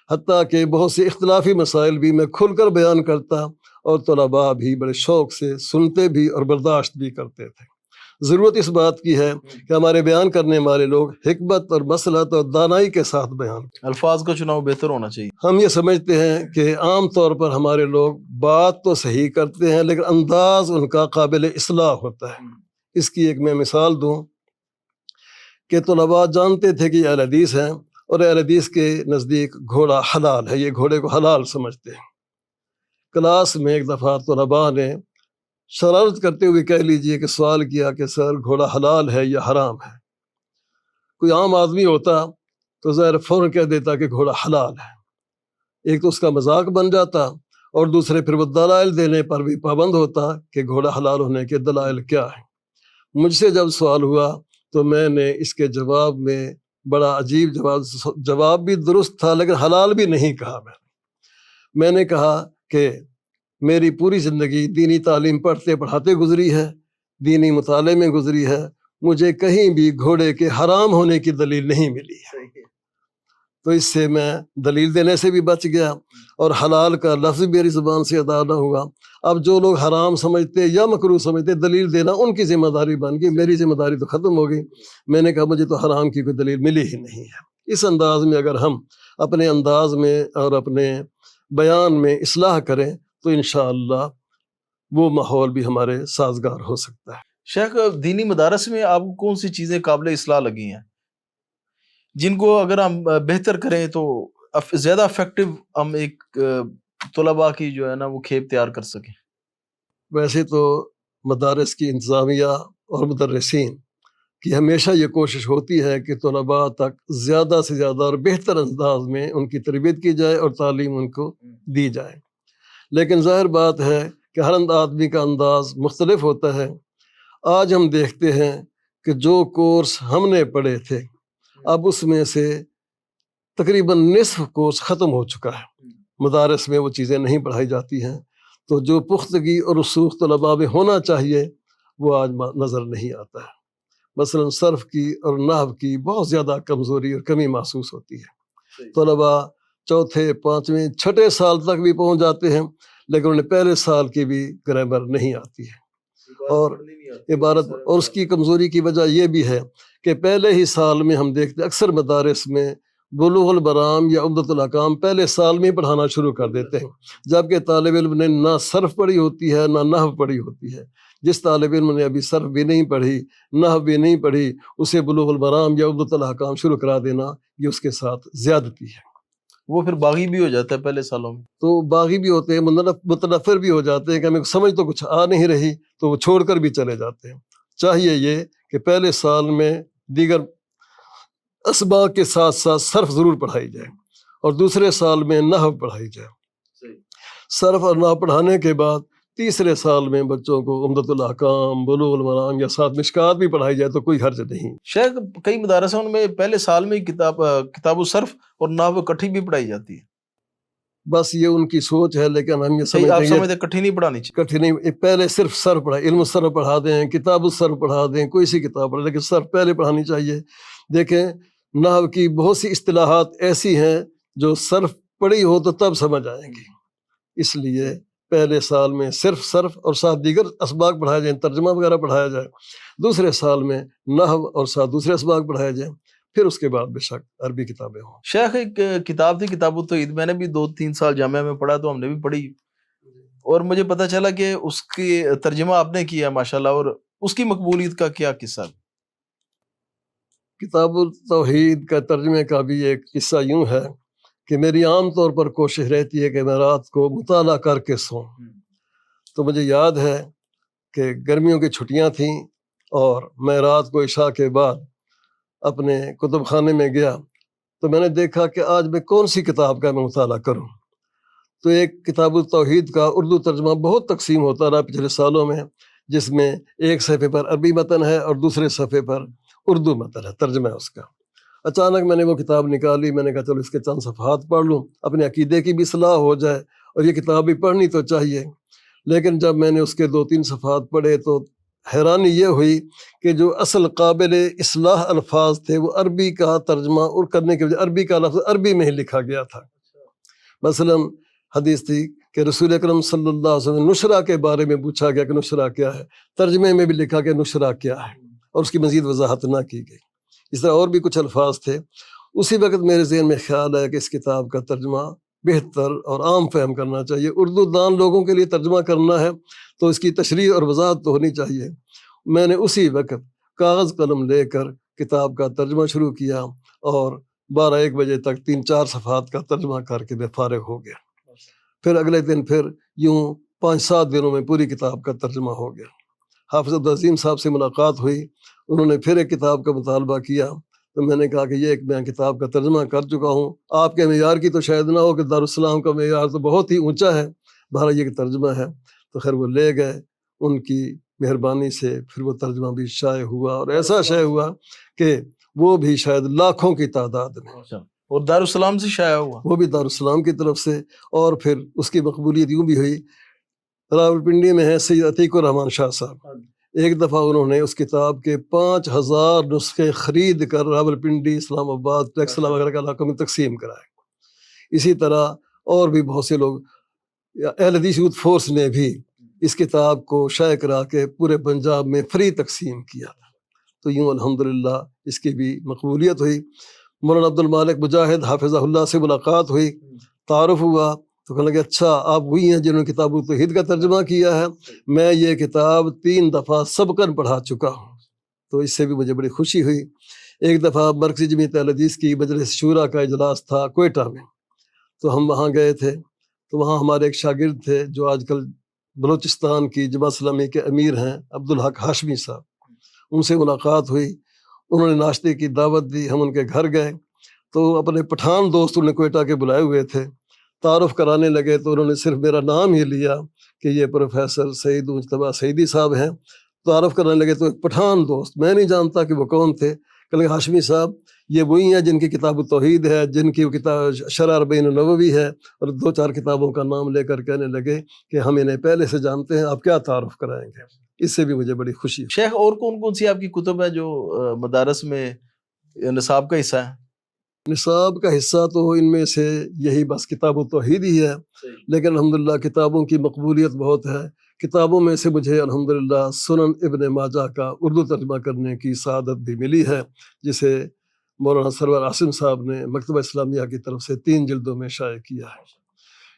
حتیٰ کہ بہت سے اختلافی مسائل بھی میں کھل کر بیان کرتا اور طلباء بھی بڑے شوق سے سنتے بھی اور برداشت بھی کرتے تھے۔ ضرورت اس بات کی ہے کہ ہمارے بیان کرنے والے لوگ حکمت اور مصلحت اور دانائی کے ساتھ بیان کریں۔ الفاظ کا چناؤ بہتر ہونا چاہیے۔ ہم یہ سمجھتے ہیں کہ عام طور پر ہمارے لوگ بات تو صحیح کرتے ہیں لیکن انداز ان کا قابل اصلاح ہوتا ہے۔ اس کی ایک میں مثال دوں کہ طلباء جانتے تھے کہ یہ اہل حدیث ہیں اور اہل حدیث کے نزدیک گھوڑا حلال ہے، یہ گھوڑے کو حلال سمجھتے ہیں۔ کلاس میں ایک دفعہ طلباء نے شرارت کرتے ہوئے کہہ لیجئے کہ سوال کیا کہ سر گھوڑا حلال ہے یا حرام ہے؟ کوئی عام آدمی ہوتا تو ظاہر فوراً کہہ دیتا کہ گھوڑا حلال ہے، ایک تو اس کا مذاق بن جاتا اور دوسرے پھر وہ دلائل دینے پر بھی پابند ہوتا کہ گھوڑا حلال ہونے کے دلائل کیا ہیں۔ مجھ سے جب سوال ہوا تو میں نے اس کے جواب میں بڑا عجیب جواب بھی درست تھا لیکن حلال بھی نہیں کہا۔ میں نے کہا کہ میری پوری زندگی دینی تعلیم پڑھتے پڑھاتے گزری ہے، دینی مطالعے میں گزری ہے، مجھے کہیں بھی گھوڑے کے حرام ہونے کی دلیل نہیں ملی ہے۔ تو اس سے میں دلیل دینے سے بھی بچ گیا اور حلال کا لفظ میری زبان سے ادا نہ ہوا۔ اب جو لوگ حرام سمجھتے یا مکروہ سمجھتے دلیل دینا ان کی ذمہ داری بن گئی، میری ذمہ داری تو ختم ہو گئی۔ میں نے کہا مجھے تو حرام کی کوئی دلیل ملی ہی نہیں ہے۔ اس انداز میں اگر ہم اپنے انداز میں اور اپنے بیان میں اصلاح کریں تو انشاءاللہ وہ ماحول بھی ہمارے سازگار ہو سکتا ہے۔ شیخ، دینی مدارس میں آپ کو کون سی چیزیں قابل اصلاح لگی ہیں جن کو اگر ہم بہتر کریں تو زیادہ افیکٹو ہم ایک طلباء کی جو ہے نا وہ کھیپ تیار کر سکیں؟ ویسے تو مدارس کی انتظامیہ اور مدرسین کی ہمیشہ یہ کوشش ہوتی ہے کہ طلباء تک زیادہ سے زیادہ اور بہتر انداز میں ان کی تربیت کی جائے اور تعلیم ان کو دی جائے، لیکن ظاہر بات ہے کہ ہر آدمی کا انداز مختلف ہوتا ہے۔ آج ہم دیکھتے ہیں کہ جو کورس ہم نے پڑھے تھے اب اس میں سے تقریباً نصف کورس ختم ہو چکا ہے، مدارس میں وہ چیزیں نہیں پڑھائی جاتی ہیں، تو جو پختگی اور رسوخ طلباء میں ہونا چاہیے وہ آج نظر نہیں آتا ہے۔ مثلاً صرف کی اور نحو کی بہت زیادہ کمزوری اور کمی محسوس ہوتی ہے۔ طلباء چوتھے، پانچویں، چھٹے سال تک بھی پہنچ جاتے ہیں لیکن انہیں پہلے سال کی بھی گرامر نہیں آتی ہے، اور عبارت اور اس کی کمزوری کی وجہ یہ بھی ہے کہ پہلے ہی سال میں ہم دیکھتے اکثر مدارس میں بلوغ المرام یا عمدۃ الاحکام پہلے سال میں ہی پڑھانا شروع کر دیتے ہیں، جبکہ طالب علم نے نہ صرف پڑھی ہوتی ہے نہ نحو پڑھی ہوتی ہے۔ جس طالب علم نے ابھی صرف بھی نہیں پڑھی، نحو بھی نہیں پڑھی، اسے بلوغ المرام یا عمدۃ الاحکام شروع کرا دینا یہ اس کے ساتھ زیادتی ہے۔ وہ پھر باغی بھی ہو جاتا ہے پہلے سالوں میں، تو باغی بھی ہوتے ہیں، متنفر بھی ہو جاتے ہیں کہ ہمیں سمجھ تو کچھ آ نہیں رہی تو وہ چھوڑ کر بھی چلے جاتے ہیں۔ چاہیے یہ کہ پہلے سال میں دیگر اسباق کے ساتھ ساتھ صرف ضرور پڑھائی جائے اور دوسرے سال میں نحو پڑھائی جائے۔ صرف اور نحو پڑھانے کے بعد تیسرے سال میں بچوں کو عمدۃ الاحکام، بلوغ المرام یا ساتھ مشکات بھی پڑھائی جائے تو کوئی حرج نہیں۔ شیخ کئی مدارسوں میں پہلے سال میں کتاب الصرف اور نحو اکٹھی بھی پڑھائی جاتی ہے، بس یہ ان کی سوچ ہے، لیکن ہم یہ صحیح آپ سمجھتے ہیں سمجھتے اکٹھی نہیں پڑھانی چاہیے؟ کٹھی نہیں، پہلے صرف صرف پڑھا، علم الصرف پڑھا دیں، کتاب الصرف پڑھا دیں، کوئی سی کتاب پڑھا، لیکن صرف پہلے پڑھانی چاہیے۔ دیکھیں نحو کی بہت سی اصطلاحات ایسی ہیں جو صرف پڑھی ہو تو تب سمجھ آئیں گی، اس لیے پہلے سال میں صرف صرف اور ساتھ دیگر اسباق پڑھائے جائیں، ترجمہ وغیرہ پڑھایا جائے، دوسرے سال میں نحو اور ساتھ دوسرے اسباق پڑھائے جائیں، پھر اس کے بعد بے شک عربی کتابیں ہوں۔ شیخ ایک کتاب تھی کتاب التوحید، میں نے بھی 2-3 سال جامعہ میں پڑھا تو ہم نے بھی پڑھی، اور مجھے پتہ چلا کہ اس کی ترجمہ آپ نے کیا ماشاءاللہ، اور اس کی مقبولیت کا کیا قصہ؟ کتاب التوحید کا ترجمے کا بھی ایک قصہ یوں ہے کہ میری عام طور پر کوشش رہتی ہے کہ میں رات کو مطالعہ کر کے سوں، تو مجھے یاد ہے کہ گرمیوں کی چھٹیاں تھیں اور میں رات کو عشاء کے بعد اپنے کتب خانے میں گیا تو میں نے دیکھا کہ آج میں کون سی کتاب کا میں مطالعہ کروں، تو ایک کتاب التوحید کا اردو ترجمہ بہت تقسیم ہوتا رہا پچھلے سالوں میں، جس میں ایک صفحے پر عربی متن ہے اور دوسرے صفحے پر اردو متن ہے، ترجمہ ہے اس کا۔ اچانک میں نے وہ کتاب نکالی، میں نے کہا چلو اس کے چند صفحات پڑھ لوں، اپنے عقیدے کی بھی اصلاح ہو جائے، اور یہ کتاب بھی پڑھنی تو چاہیے۔ لیکن جب میں نے اس کے 2-3 صفحات پڑھے تو حیرانی یہ ہوئی کہ جو اصل قابل اصلاح الفاظ تھے وہ عربی کا ترجمہ اور کرنے کے وجہ عربی کا لفظ عربی میں ہی لکھا گیا تھا۔ مثلا حدیث تھی کہ رسول اکرم صلی اللہ علیہ وسلم نشرہ کے بارے میں پوچھا گیا کہ نشرہ کیا ہے، ترجمے میں بھی لکھا کہ نشرہ کیا ہے اور اس کی مزید وضاحت نہ کی گئی۔ اس طرح اور بھی کچھ الفاظ تھے۔ اسی وقت میرے ذہن میں خیال ہے کہ اس کتاب کا ترجمہ بہتر اور عام فہم کرنا چاہیے۔ اردو دان لوگوں کے لیے ترجمہ کرنا ہے تو اس کی تشریح اور وضاحت تو ہونی چاہیے۔ میں نے اسی وقت کاغذ قلم لے کر کتاب کا ترجمہ شروع کیا اور 12-1 بجے تک 3-4 صفحات کا ترجمہ کر کے میں فارغ ہو گیا۔ پھر اگلے دن پھر یوں 5-7 دنوں میں پوری کتاب کا ترجمہ ہو گیا۔ حافظ عبدالعظیم صاحب سے ملاقات ہوئی، انہوں نے پھر ایک کتاب کا مطالبہ کیا تو میں نے کہا کہ یہ ایک میں کتاب کا ترجمہ کر چکا ہوں، آپ کے معیار کی تو شاید نہ ہو کہ دارالسلام کا معیار تو بہت ہی اونچا ہے، بہرحال یہ ترجمہ ہے۔ تو خیر وہ لے گئے، ان کی مہربانی سے پھر وہ ترجمہ بھی شائع ہوا اور ایسا شائع ہوا کہ وہ بھی شاید لاکھوں کی تعداد میں، اور دارالسلام سے شائع ہوا، وہ بھی دارالسلام کی طرف سے۔ اور پھر اس کی مقبولیت یوں بھی ہوئی، راولپنڈی میں ہے سید عتیق الرحمن شاہ صاحب، ایک دفعہ انہوں نے اس کتاب کے 5000 نسخے خرید کر راولپنڈی، اسلام آباد، ٹیکسلا وغیرہ کے علاقوں میں تقسیم کرائے۔ اسی طرح اور بھی بہت سے لوگ، اہل حدیث یوتھ فورس نے بھی اس کتاب کو شائع کرا کے پورے پنجاب میں فری تقسیم کیا تھا۔ تو یوں الحمدللہ اس کی بھی مقبولیت ہوئی۔ مولانا عبد المالک مجاہد حافظہ اللہ سے ملاقات ہوئی، تعارف ہوا تو کہنے لگے اچھا آپ وہی ہیں جنہوں نے کتاب التوحید کا ترجمہ کیا ہے، میں یہ کتاب 3 دفعہ سبقاً پڑھا چکا ہوں۔ تو اس سے بھی مجھے بڑی خوشی ہوئی۔ ایک دفعہ مرکزی جمعیت اہل حدیث کی مجلس شورا کا اجلاس تھا کوئٹہ میں، تو ہم وہاں گئے تھے، تو وہاں ہمارے ایک شاگرد تھے جو آج کل بلوچستان کی جماعت اسلامی کے امیر ہیں، عبدالحق ہاشمی صاحب، ان سے ملاقات ہوئی، انہوں نے ناشتے کی دعوت دی، ہم ان کے گھر گئے تو اپنے پٹھان دوست انہوں نے کوئٹہ کے بلائے ہوئے تھے، تعارف کرانے لگے تو انہوں نے صرف میرا نام ہی لیا کہ یہ پروفیسر سعید مجتبیٰ سعیدی صاحب ہیں۔ تعارف کرنے لگے تو ایک پٹھان دوست، میں نہیں جانتا کہ وہ کون تھے، کہ لگے ہاشمی صاحب یہ وہی ہیں جن کی کتاب التوحید ہے، جن کی کتاب شرح 40 نووی ہے، اور 2-4 کتابوں کا نام لے کر کہنے لگے کہ ہم انہیں پہلے سے جانتے ہیں، آپ کیا تعارف کرائیں گے۔ اس سے بھی مجھے بڑی خوشی ہے۔ شیخ اور کون کون سی آپ کی کتب ہے جو مدارس میں نصاب کا حصہ ہے؟ نصاب کا حصہ تو ان میں سے یہی بس کتاب التوحید ہی ہے، لیکن الحمدللہ کتابوں کی مقبولیت بہت ہے۔ کتابوں میں سے مجھے الحمدللہ سنن ابن ماجہ کا اردو ترجمہ کرنے کی سعادت بھی ملی ہے، جسے مولانا سرور عاصم صاحب نے مکتبہ اسلامیہ کی طرف سے 3 جلدوں میں شائع کیا ہے۔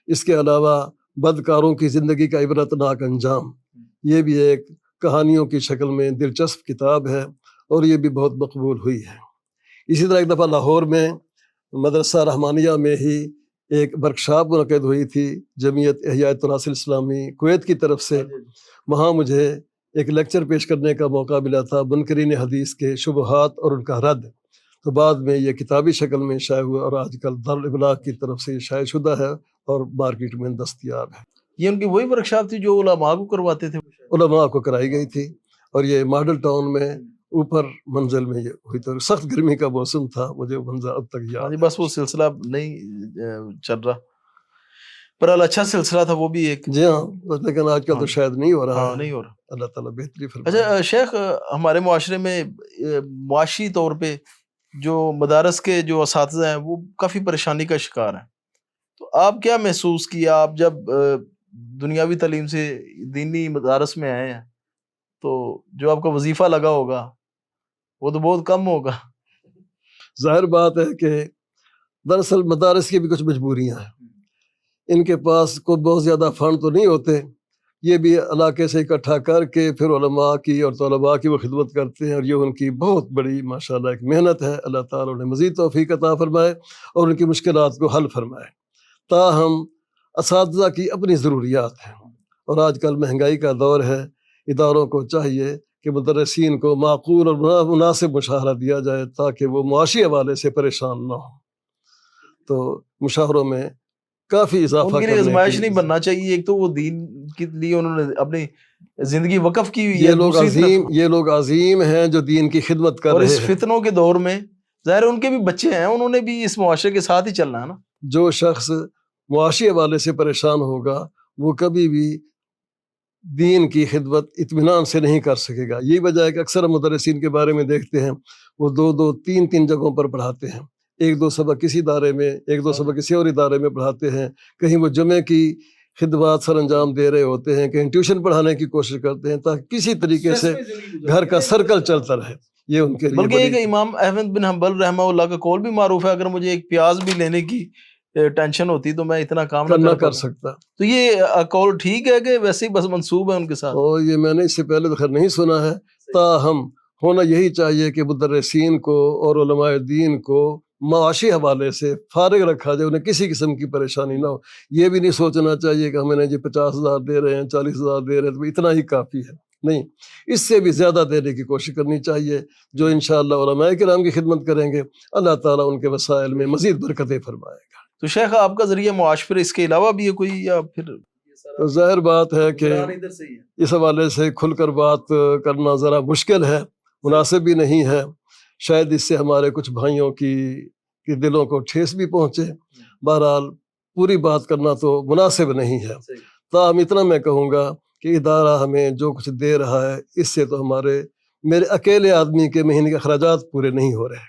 اس کے علاوہ بدکاروں کی زندگی کا عبرتناک انجام، یہ بھی ایک کہانیوں کی شکل میں دلچسپ کتاب ہے اور یہ بھی بہت مقبول ہوئی ہے۔ اسی طرح ایک دفعہ لاہور میں مدرسہ رحمانیہ میں ہی ایک ورکشاپ منعقد ہوئی تھی جمعیت احیاء التراث الاسلامی کویت کی طرف سے، وہاں مجھے ایک لیکچر پیش کرنے کا موقع ملا تھا، منکرین حدیث کے شبہات اور ان کا رد۔ تو بعد میں یہ کتابی شکل میں شائع ہوا اور آج کل دارالابلاغ کی طرف سے یہ شائع شدہ ہے اور مارکیٹ میں دستیاب ہے۔ یہ ان کی وہی ورکشاپ تھی جو علماء کو کرواتے تھے؟ علماء کو کرائی گئی تھی اور یہ ماڈل ٹاؤن میں اوپر منزل میں یہ ہوئی تو سخت گرمی کا موسم تھا، مجھے منظر اب تک یاد ہے۔ بس وہ سلسلہ نہیں چل رہا، پر اچھا سلسلہ تھا وہ بھی ایک۔ جی ہاں، لیکن آج کل تو شاید نہیں ہو رہا ہے۔ نہیں ہو رہا۔ اللہ تعالیٰ بہتری فرمائے۔ اچھا شیخ، ہمارے معاشرے میں معاشی طور پہ جو مدارس کے جو اساتذہ ہیں وہ کافی پریشانی کا شکار ہیں، تو آپ کیا محسوس کیا آپ جب دنیاوی تعلیم سے دینی مدارس میں آئے ہیں؟ تو جو آپ کا وظیفہ لگا ہوگا وہ تو بہت کم ہوگا۔ ظاہر بات ہے کہ دراصل مدارس کی بھی کچھ مجبوریاں ہیں، ان کے پاس کوئی بہت زیادہ فنڈ تو نہیں ہوتے، یہ بھی علاقے سے اکٹھا کر کے پھر علماء کی اور طلباء کی وہ خدمت کرتے ہیں، اور یہ ان کی بہت بڑی ماشاءاللہ ایک محنت ہے۔ اللہ تعالیٰ انہیں مزید توفیق عطا فرمائے اور ان کی مشکلات کو حل فرمائے۔ تاہم اساتذہ کی اپنی ضروریات ہیں اور آج کل مہنگائی کا دور ہے، اداروں کو چاہیے کہ مدرسین کو معقول اور مناسب مشاہرہ دیا جائے تاکہ وہ معاشی حوالے سے پریشان نہ ہوں۔ تو مشاہروں میں کافی اضافہ ان کے لیے آزمائش نہیں بننا چاہیے، ایک تو وہ دین کے لیے انہوں نے اپنی زندگی وقف کی ہوئی ہے، یہ لوگ عظیم ہیں جو دین کی خدمت کر رہے ہیں، اور اس فتنوں کے دور میں ظاہر ان کے بھی بچے ہیں، انہوں نے بھی اس معاشرے کے ساتھ ہی چلنا ہے نا۔ جو شخص معاشی حوالے سے پریشان ہوگا وہ کبھی بھی دین کی خدمت اطمینان سے نہیں کر سکے گا. یہی وجہ ہے کہ اکثر مدرسین کے بارے میں دیکھتے ہیں وہ 2-2 3-3 جگہوں پر پڑھاتے ہیں. 1-2 سبق کسی ادارے میں، 1-2 سبق کسی اور ادارے میں پڑھاتے ہیں. کہیں وہ جمعے کی خدمات سر انجام دے رہے ہوتے ہیں، کہیں ٹیوشن پڑھانے کی کوشش کرتے ہیں تاکہ کسی طریقے سے گھر کا سرکل چلتا رہے. یہ ان کے لیے بلکہ ایک امام احمد بن حنبل رحمہ اللہ کا قول بھی معروف ہے، اگر مجھے ایک پیاز بھی لینے کی ٹینشن ہوتی تو میں اتنا کام نہ کر سکتا. تو یہ قول ٹھیک ہے کہ ویسے ہی بس منسوب ہے ان کے ساتھ؟ اور یہ میں نے اس سے پہلے تو خیر نہیں سنا ہے. تاہم ہونا یہی چاہیے کہ مدرسین کو اور علماء دین کو معاشی حوالے سے فارغ رکھا جائے، انہیں کسی قسم کی پریشانی نہ ہو. یہ بھی نہیں سوچنا چاہیے کہ ہمیں جی 50,000 دے رہے ہیں، 40,000 دے رہے ہیں تو اتنا ہی کافی ہے. نہیں، اس سے بھی زیادہ دینے کی کوشش کرنی چاہیے. جو انشاءاللہ علماء کرام کی خدمت کریں گے اللہ تعالیٰ ان کے وسائل میں مزید برکتیں فرمائے گا. تو شیخ آپ کا ذریعہ معاش پر اس کے علاوہ بھی ہے کوئی، یا پھر تو ظاہر بات ہے کہ اس حوالے سے کھل کر بات کرنا ذرا مشکل ہے، مناسب بھی نہیں ہے. شاید اس سے ہمارے کچھ بھائیوں کی دلوں کو ٹھیس بھی پہنچے. بہرحال پوری بات کرنا تو مناسب نہیں ہے. تاہم اتنا میں کہوں گا کہ ادارہ ہمیں جو کچھ دے رہا ہے اس سے تو میرے اکیلے آدمی کے مہینے کے اخراجات پورے نہیں ہو رہے،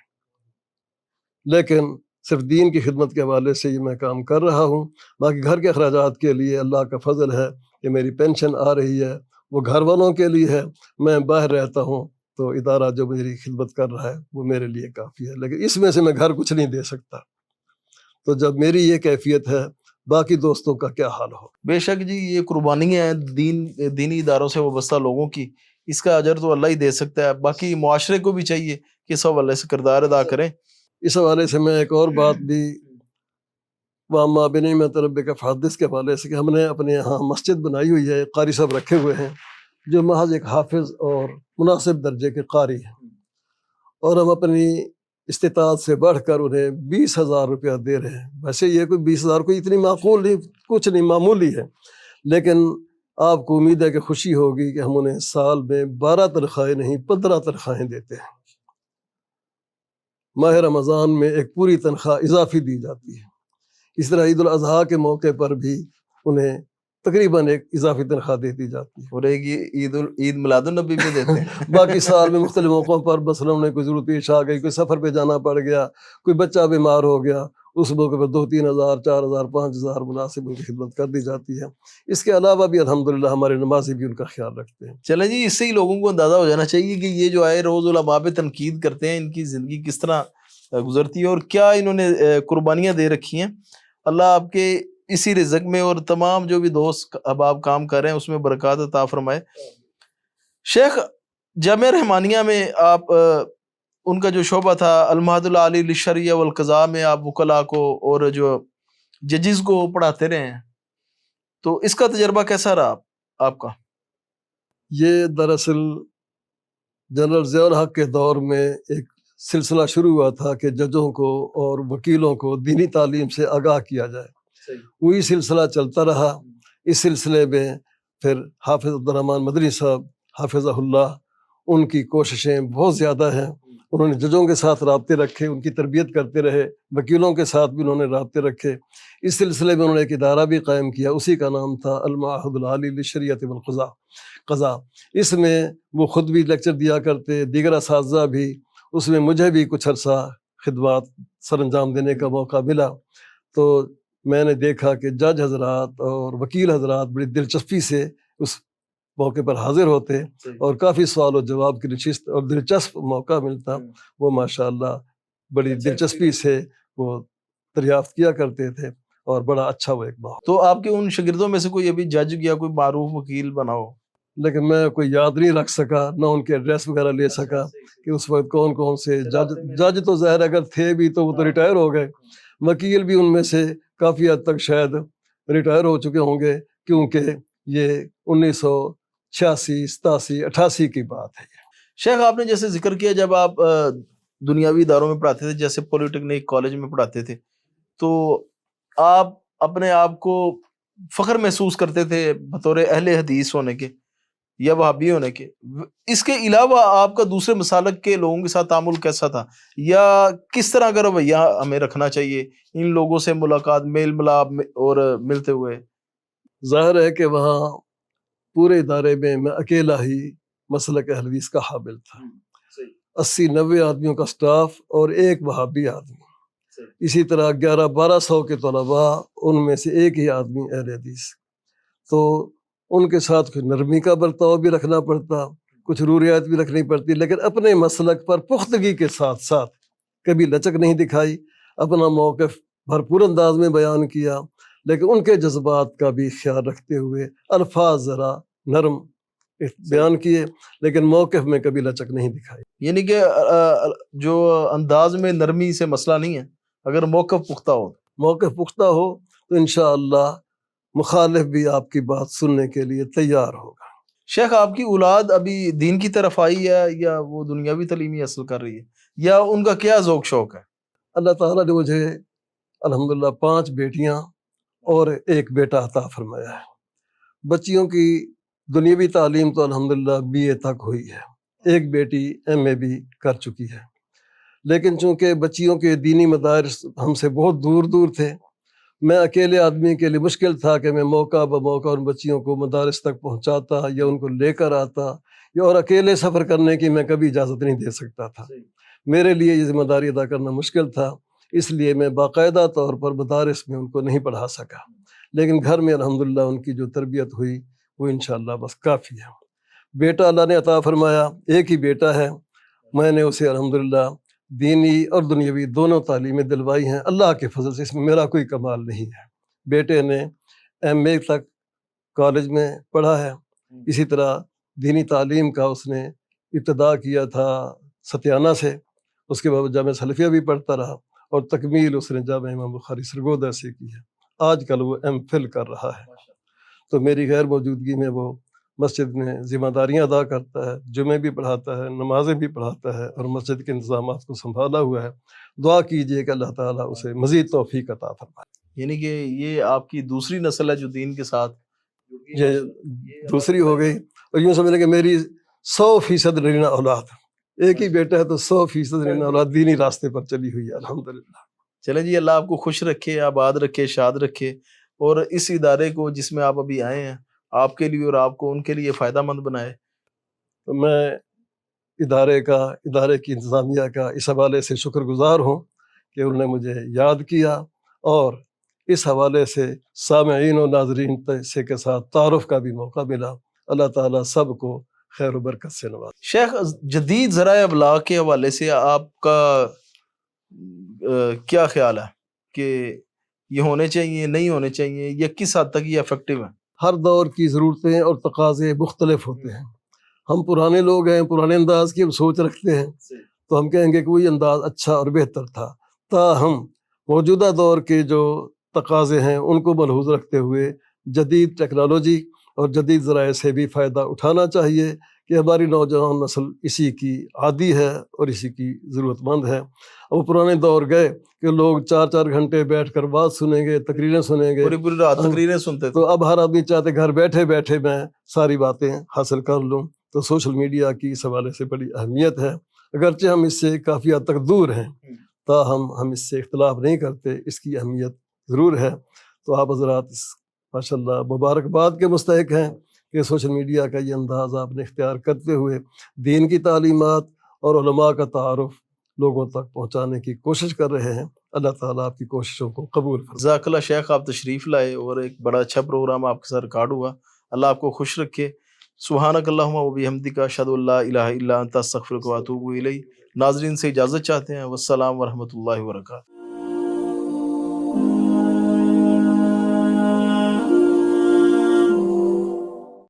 لیکن صرف دین کی خدمت کے حوالے سے یہ میں کام کر رہا ہوں. باقی گھر کے اخراجات کے لیے اللہ کا فضل ہے کہ میری پینشن آ رہی ہے، وہ گھر والوں کے لیے ہے. میں باہر رہتا ہوں تو ادارہ جو میری خدمت کر رہا ہے وہ میرے لیے کافی ہے، لیکن اس میں سے میں گھر کچھ نہیں دے سکتا. تو جب میری یہ کیفیت ہے باقی دوستوں کا کیا حال ہو. بے شک جی، یہ قربانیاں ہیں دینی اداروں سے وابستہ لوگوں کی، اس کا اجر تو اللہ ہی دے سکتا ہے. باقی معاشرے کو بھی چاہیے کہ اس حوالے سے کردار ادا کریں. اس حوالے سے میں ایک اور بات بھی وَأَمَّا بِنِعْمَتِ رَبِّكَ فَحَدِّثْ کے حوالے سے کہ ہم نے اپنے یہاں مسجد بنائی ہوئی ہے، قاری صاحب رکھے ہوئے ہیں جو محض ایک حافظ اور مناسب درجے کے قاری ہیں، اور ہم اپنی استطاعت سے بڑھ کر انہیں 20,000 روپیہ دے رہے ہیں. ویسے یہ کوئی 20,000 کوئی اتنی معقول نہیں، کچھ نہیں، معمولی ہے، لیکن آپ کو امید ہے کہ خوشی ہوگی کہ ہم انہیں سال میں 12 تنخواہیں نہیں 15 تنخواہیں دیتے ہیں. ماہ رمضان میں ایک پوری تنخواہ اضافی دی جاتی ہے. اس طرح عید الاضحیٰ کے موقع پر بھی انہیں تقریباً ایک اضافی تنخواہ دے دی جاتی ہے. اور ایک عید میلاد النبی میں دیتے ہیں. باقی سال میں مختلف موقعوں پر مثلا انہیں کوئی ضرورت پیش آ گئی، کوئی سفر پہ جانا پڑ گیا، کوئی بچہ بیمار ہو گیا، اس موقع پر 2-3 ہزار 4 ہزار 5 ہزار مناسب ان کی خدمت کر دی جاتی ہے. اس کے علاوہ بھی الحمدللہ ہمارے نمازی بھی ان کا خیال رکھتے ہیں. چلیں جی، اس سے ہی لوگوں کو اندازہ ہو جانا چاہیے کہ یہ جو آئے روز علماء پہ تنقید کرتے ہیں، ان کی زندگی کس طرح گزرتی ہے اور کیا انہوں نے قربانیاں دے رکھی ہیں. اللہ آپ کے اسی رزق میں اور تمام جو بھی دوست اب آپ کام کر رہے ہیں اس میں برکات عطا فرمائے. شیخ، جامعہ رحمانیہ میں آپ ان کا جو شعبہ تھا المعہد العالی للشریعہ والقضاء میں آپ وکلاء کو اور جو ججز کو پڑھاتے رہے ہیں، تو اس کا تجربہ کیسا رہا آپ کا؟ یہ دراصل جنرل ضیاء الحق کے دور میں ایک سلسلہ شروع ہوا تھا کہ ججوں کو اور وکیلوں کو دینی تعلیم سے آگاہ کیا جائے. وہی سلسلہ چلتا رہا. اس سلسلے میں پھر حافظ عبدالرحمن مدنی صاحب حافظہ اللہ، ان کی کوششیں بہت زیادہ ہیں. انہوں نے ججوں کے ساتھ رابطے رکھے، ان کی تربیت کرتے رہے، وکیلوں کے ساتھ بھی انہوں نے رابطے رکھے. اس سلسلے میں انہوں نے ایک ادارہ بھی قائم کیا، اسی کا نام تھا المعہد العالی للشریعۃ والقضاء. اس میں وہ خود بھی لیکچر دیا کرتے، دیگر اساتذہ بھی. اس میں مجھے بھی کچھ عرصہ خدمات سر انجام دینے کا موقع ملا. تو میں نے دیکھا کہ جج حضرات اور وکیل حضرات بڑی دلچسپی سے اس موقع پر حاضر ہوتے اور کافی سوال و جواب کی نشست اور دلچسپ موقع ملتا. وہ ماشاءاللہ بڑی دلچسپی سے وہ دریافت کیا کرتے تھے اور بڑا اچھا وہ ایک ماحول. تو آپ کے ان شاگردوں میں سے کوئی ابھی جج یا کوئی معروف وکیل بنا ہو؟ لیکن میں کوئی یاد نہیں رکھ سکا، نہ ان کے ایڈریس وغیرہ لے سکا کہ اس وقت کون کون سے جج تو ظاہر اگر تھے بھی تو وہ تو ریٹائر ہو گئے. وکیل بھی ان میں سے کافی حد تک شاید ریٹائر ہو چکے ہوں گے، کیونکہ یہ 1986 87 88 کی بات ہے. شیخ، آپ نے جیسے ذکر کیا جب آپ دنیاوی اداروں میں پڑھاتے تھے، جیسے پولی ٹیکنیک کالج میں پڑھاتے تھے، تو آپ اپنے آپ کو فخر محسوس کرتے تھے بطور اہل حدیث ہونے کے یا وہابی ہونے کے. اس کے علاوہ آپ کا دوسرے مسالک کے لوگوں کے ساتھ تعامل کیسا تھا، یا کس طرح کا رویہ ہمیں رکھنا چاہیے ان لوگوں سے ملاقات، میل ملاپ اور ملتے ہوئے؟ ظاہر ہے کہ وہاں پورے ادارے میں میں اکیلا ہی مسلک اہل حدیث کا حامل تھا. 80-90 آدمیوں کا سٹاف اور ایک وہابی آدمی. اسی طرح 1100-1200 کے طلباء، ان میں سے ایک ہی آدمی اہل حدیث. تو ان کے ساتھ کچھ نرمی کا برتاؤ بھی رکھنا پڑتا، کچھ روریات بھی رکھنی پڑتی، لیکن اپنے مسلک پر پختگی کے ساتھ ساتھ کبھی لچک نہیں دکھائی. اپنا موقف بھرپور انداز میں بیان کیا، لیکن ان کے جذبات کا بھی خیال رکھتے ہوئے الفاظ ذرا نرم بیان کیے، لیکن موقف میں کبھی لچک نہیں دکھائی. یعنی کہ جو انداز میں نرمی سے مسئلہ نہیں ہے، اگر موقف پختہ ہو. موقف پختہ ہو تو انشاءاللہ مخالف بھی آپ کی بات سننے کے لیے تیار ہوگا. شیخ، آپ کی اولاد ابھی دین کی طرف آئی ہے یا وہ دنیاوی تعلیمی حاصل کر رہی ہے، یا ان کا کیا ذوق شوق ہے؟ اللہ تعالیٰ نے مجھے الحمدللہ 5 بیٹیاں اور ایک بیٹا عطا فرمایا ہے. بچیوں کی دنیاوی تعلیم تو الحمدللہ BA تک ہوئی ہے، ایک بیٹی MA بھی کر چکی ہے. لیکن چونکہ بچیوں کے دینی مدارس ہم سے بہت دور دور تھے، میں اکیلے آدمی کے لیے مشکل تھا کہ میں موقع بموقع ان بچیوں کو مدارس تک پہنچاتا یا ان کو لے کر آتا، یا اور اکیلے سفر کرنے کی میں کبھی اجازت نہیں دے سکتا تھا. میرے لیے یہ ذمہ داری ادا کرنا مشکل تھا، اس لیے میں باقاعدہ طور پر مدارس میں ان کو نہیں پڑھا سکا. لیکن گھر میں الحمدللہ ان کی جو تربیت ہوئی وہ انشاءاللہ بس کافی ہے. بیٹا اللہ نے عطا فرمایا، ایک ہی بیٹا ہے. میں نے اسے الحمدللہ دینی اور دنیاوی دونوں تعلیمیں دلوائی ہیں اللہ کے فضل سے، اس میں میرا کوئی کمال نہیں ہے. بیٹے نے MA تک کالج میں پڑھا ہے. اسی طرح دینی تعلیم کا اس نے ابتدا کیا تھا ستیانہ سے، اس کے بعد جامعہ سلفیہ بھی پڑھتا رہا، اور تکمیل اس نے جامعہ امام بخاری سرگودا سے کی ہے. آج کل وہ MPhil کر رہا ہے. تو میری غیر موجودگی میں وہ مسجد میں ذمہ داریاں ادا کرتا ہے، جمعے بھی پڑھاتا ہے، نمازیں بھی پڑھاتا ہے، اور مسجد کے انتظامات کو سنبھالا ہوا ہے. دعا کیجئے کہ اللہ تعالیٰ اسے مزید توفیق عطا فرمائے. یعنی کہ یہ آپ کی دوسری نسل ہے جو دین کے ساتھ یہ دوسری ہو گئی، اور یوں سمجھ لیں کہ میری 100% نرینہ اولاد. ایک ہی بیٹا ہے تو 100% نرینہ اولاد دینی راستے پر چلی ہوئی ہے الحمدللہ. چلیں جی، اللہ آپ کو خوش رکھے، آباد رکھے، شاد رکھے، اور اس ادارے کو جس میں آپ ابھی آئے ہیں آپ کے لیے اور آپ کو ان کے لیے فائدہ مند بنائے. تو میں ادارے کی انتظامیہ کا اس حوالے سے شکر گزار ہوں کہ انہوں نے مجھے یاد کیا، اور اس حوالے سے سامعین و ناظرین سے کے ساتھ تعارف کا بھی موقع ملا. اللہ تعالیٰ سب کو خیر و برکت سے نوازے. شیخ، جدید ذرائع ابلاغ کے حوالے سے آپ کا کیا خیال ہے کہ یہ ہونے چاہیے، نہیں ہونے چاہیے، یا کس حد تک یہ افیکٹو ہیں؟ ہر دور کی ضرورتیں اور تقاضے مختلف ہوتے ہیں. ہم پرانے لوگ ہیں، پرانے انداز کی ہم سوچ رکھتے ہیں، تو ہم کہیں گے کہ وہی انداز اچھا اور بہتر تھا. تاہم موجودہ دور کے جو تقاضے ہیں ان کو ملحوظ رکھتے ہوئے جدید ٹیکنالوجی اور جدید ذرائع سے بھی فائدہ اٹھانا چاہیے کہ ہماری نوجوان نسل اسی کی عادی ہے اور اسی کی ضرورت مند ہے. وہ پرانے دور گئے کہ لوگ 4 گھنٹے بیٹھ کر بات سنیں گے، تقریریں سنیں گے، پوری رات تقریریں سنتے تھے. تو اب ہر آدمی چاہتے گھر بیٹھے بیٹھے میں ساری باتیں حاصل کر لوں. تو سوشل میڈیا کی اس حوالے سے بڑی اہمیت ہے، اگرچہ ہم اس سے کافی حد تک دور ہیں، تاہم ہم اس سے اختلاف نہیں کرتے، اس کی اہمیت ضرور ہے. تو آپ حضرات ماشاءاللہ مبارکباد کے مستحق ہیں کہ سوشل میڈیا کا یہ انداز آپ نے اختیار کرتے ہوئے دین کی تعلیمات اور علماء کا تعارف لوگوں تک پہنچانے کی کوشش کر رہے ہیں. اللہ تعالیٰ آپ کی کوششوں کو قبول فرمائے. جزاک اللہ شیخ، آپ تشریف لائے اور ایک بڑا اچھا پروگرام آپ کے ساتھ ریکارڈ ہوا. اللہ آپ کو خوش رکھے. سبحانک اللہم و بحمدک، اشہد ان لا الہ الا انت، استغفرک و اتوب الیک. ناظرین سے اجازت چاہتے ہیں. والسلام ورحمۃ اللہ وبرکاتہ.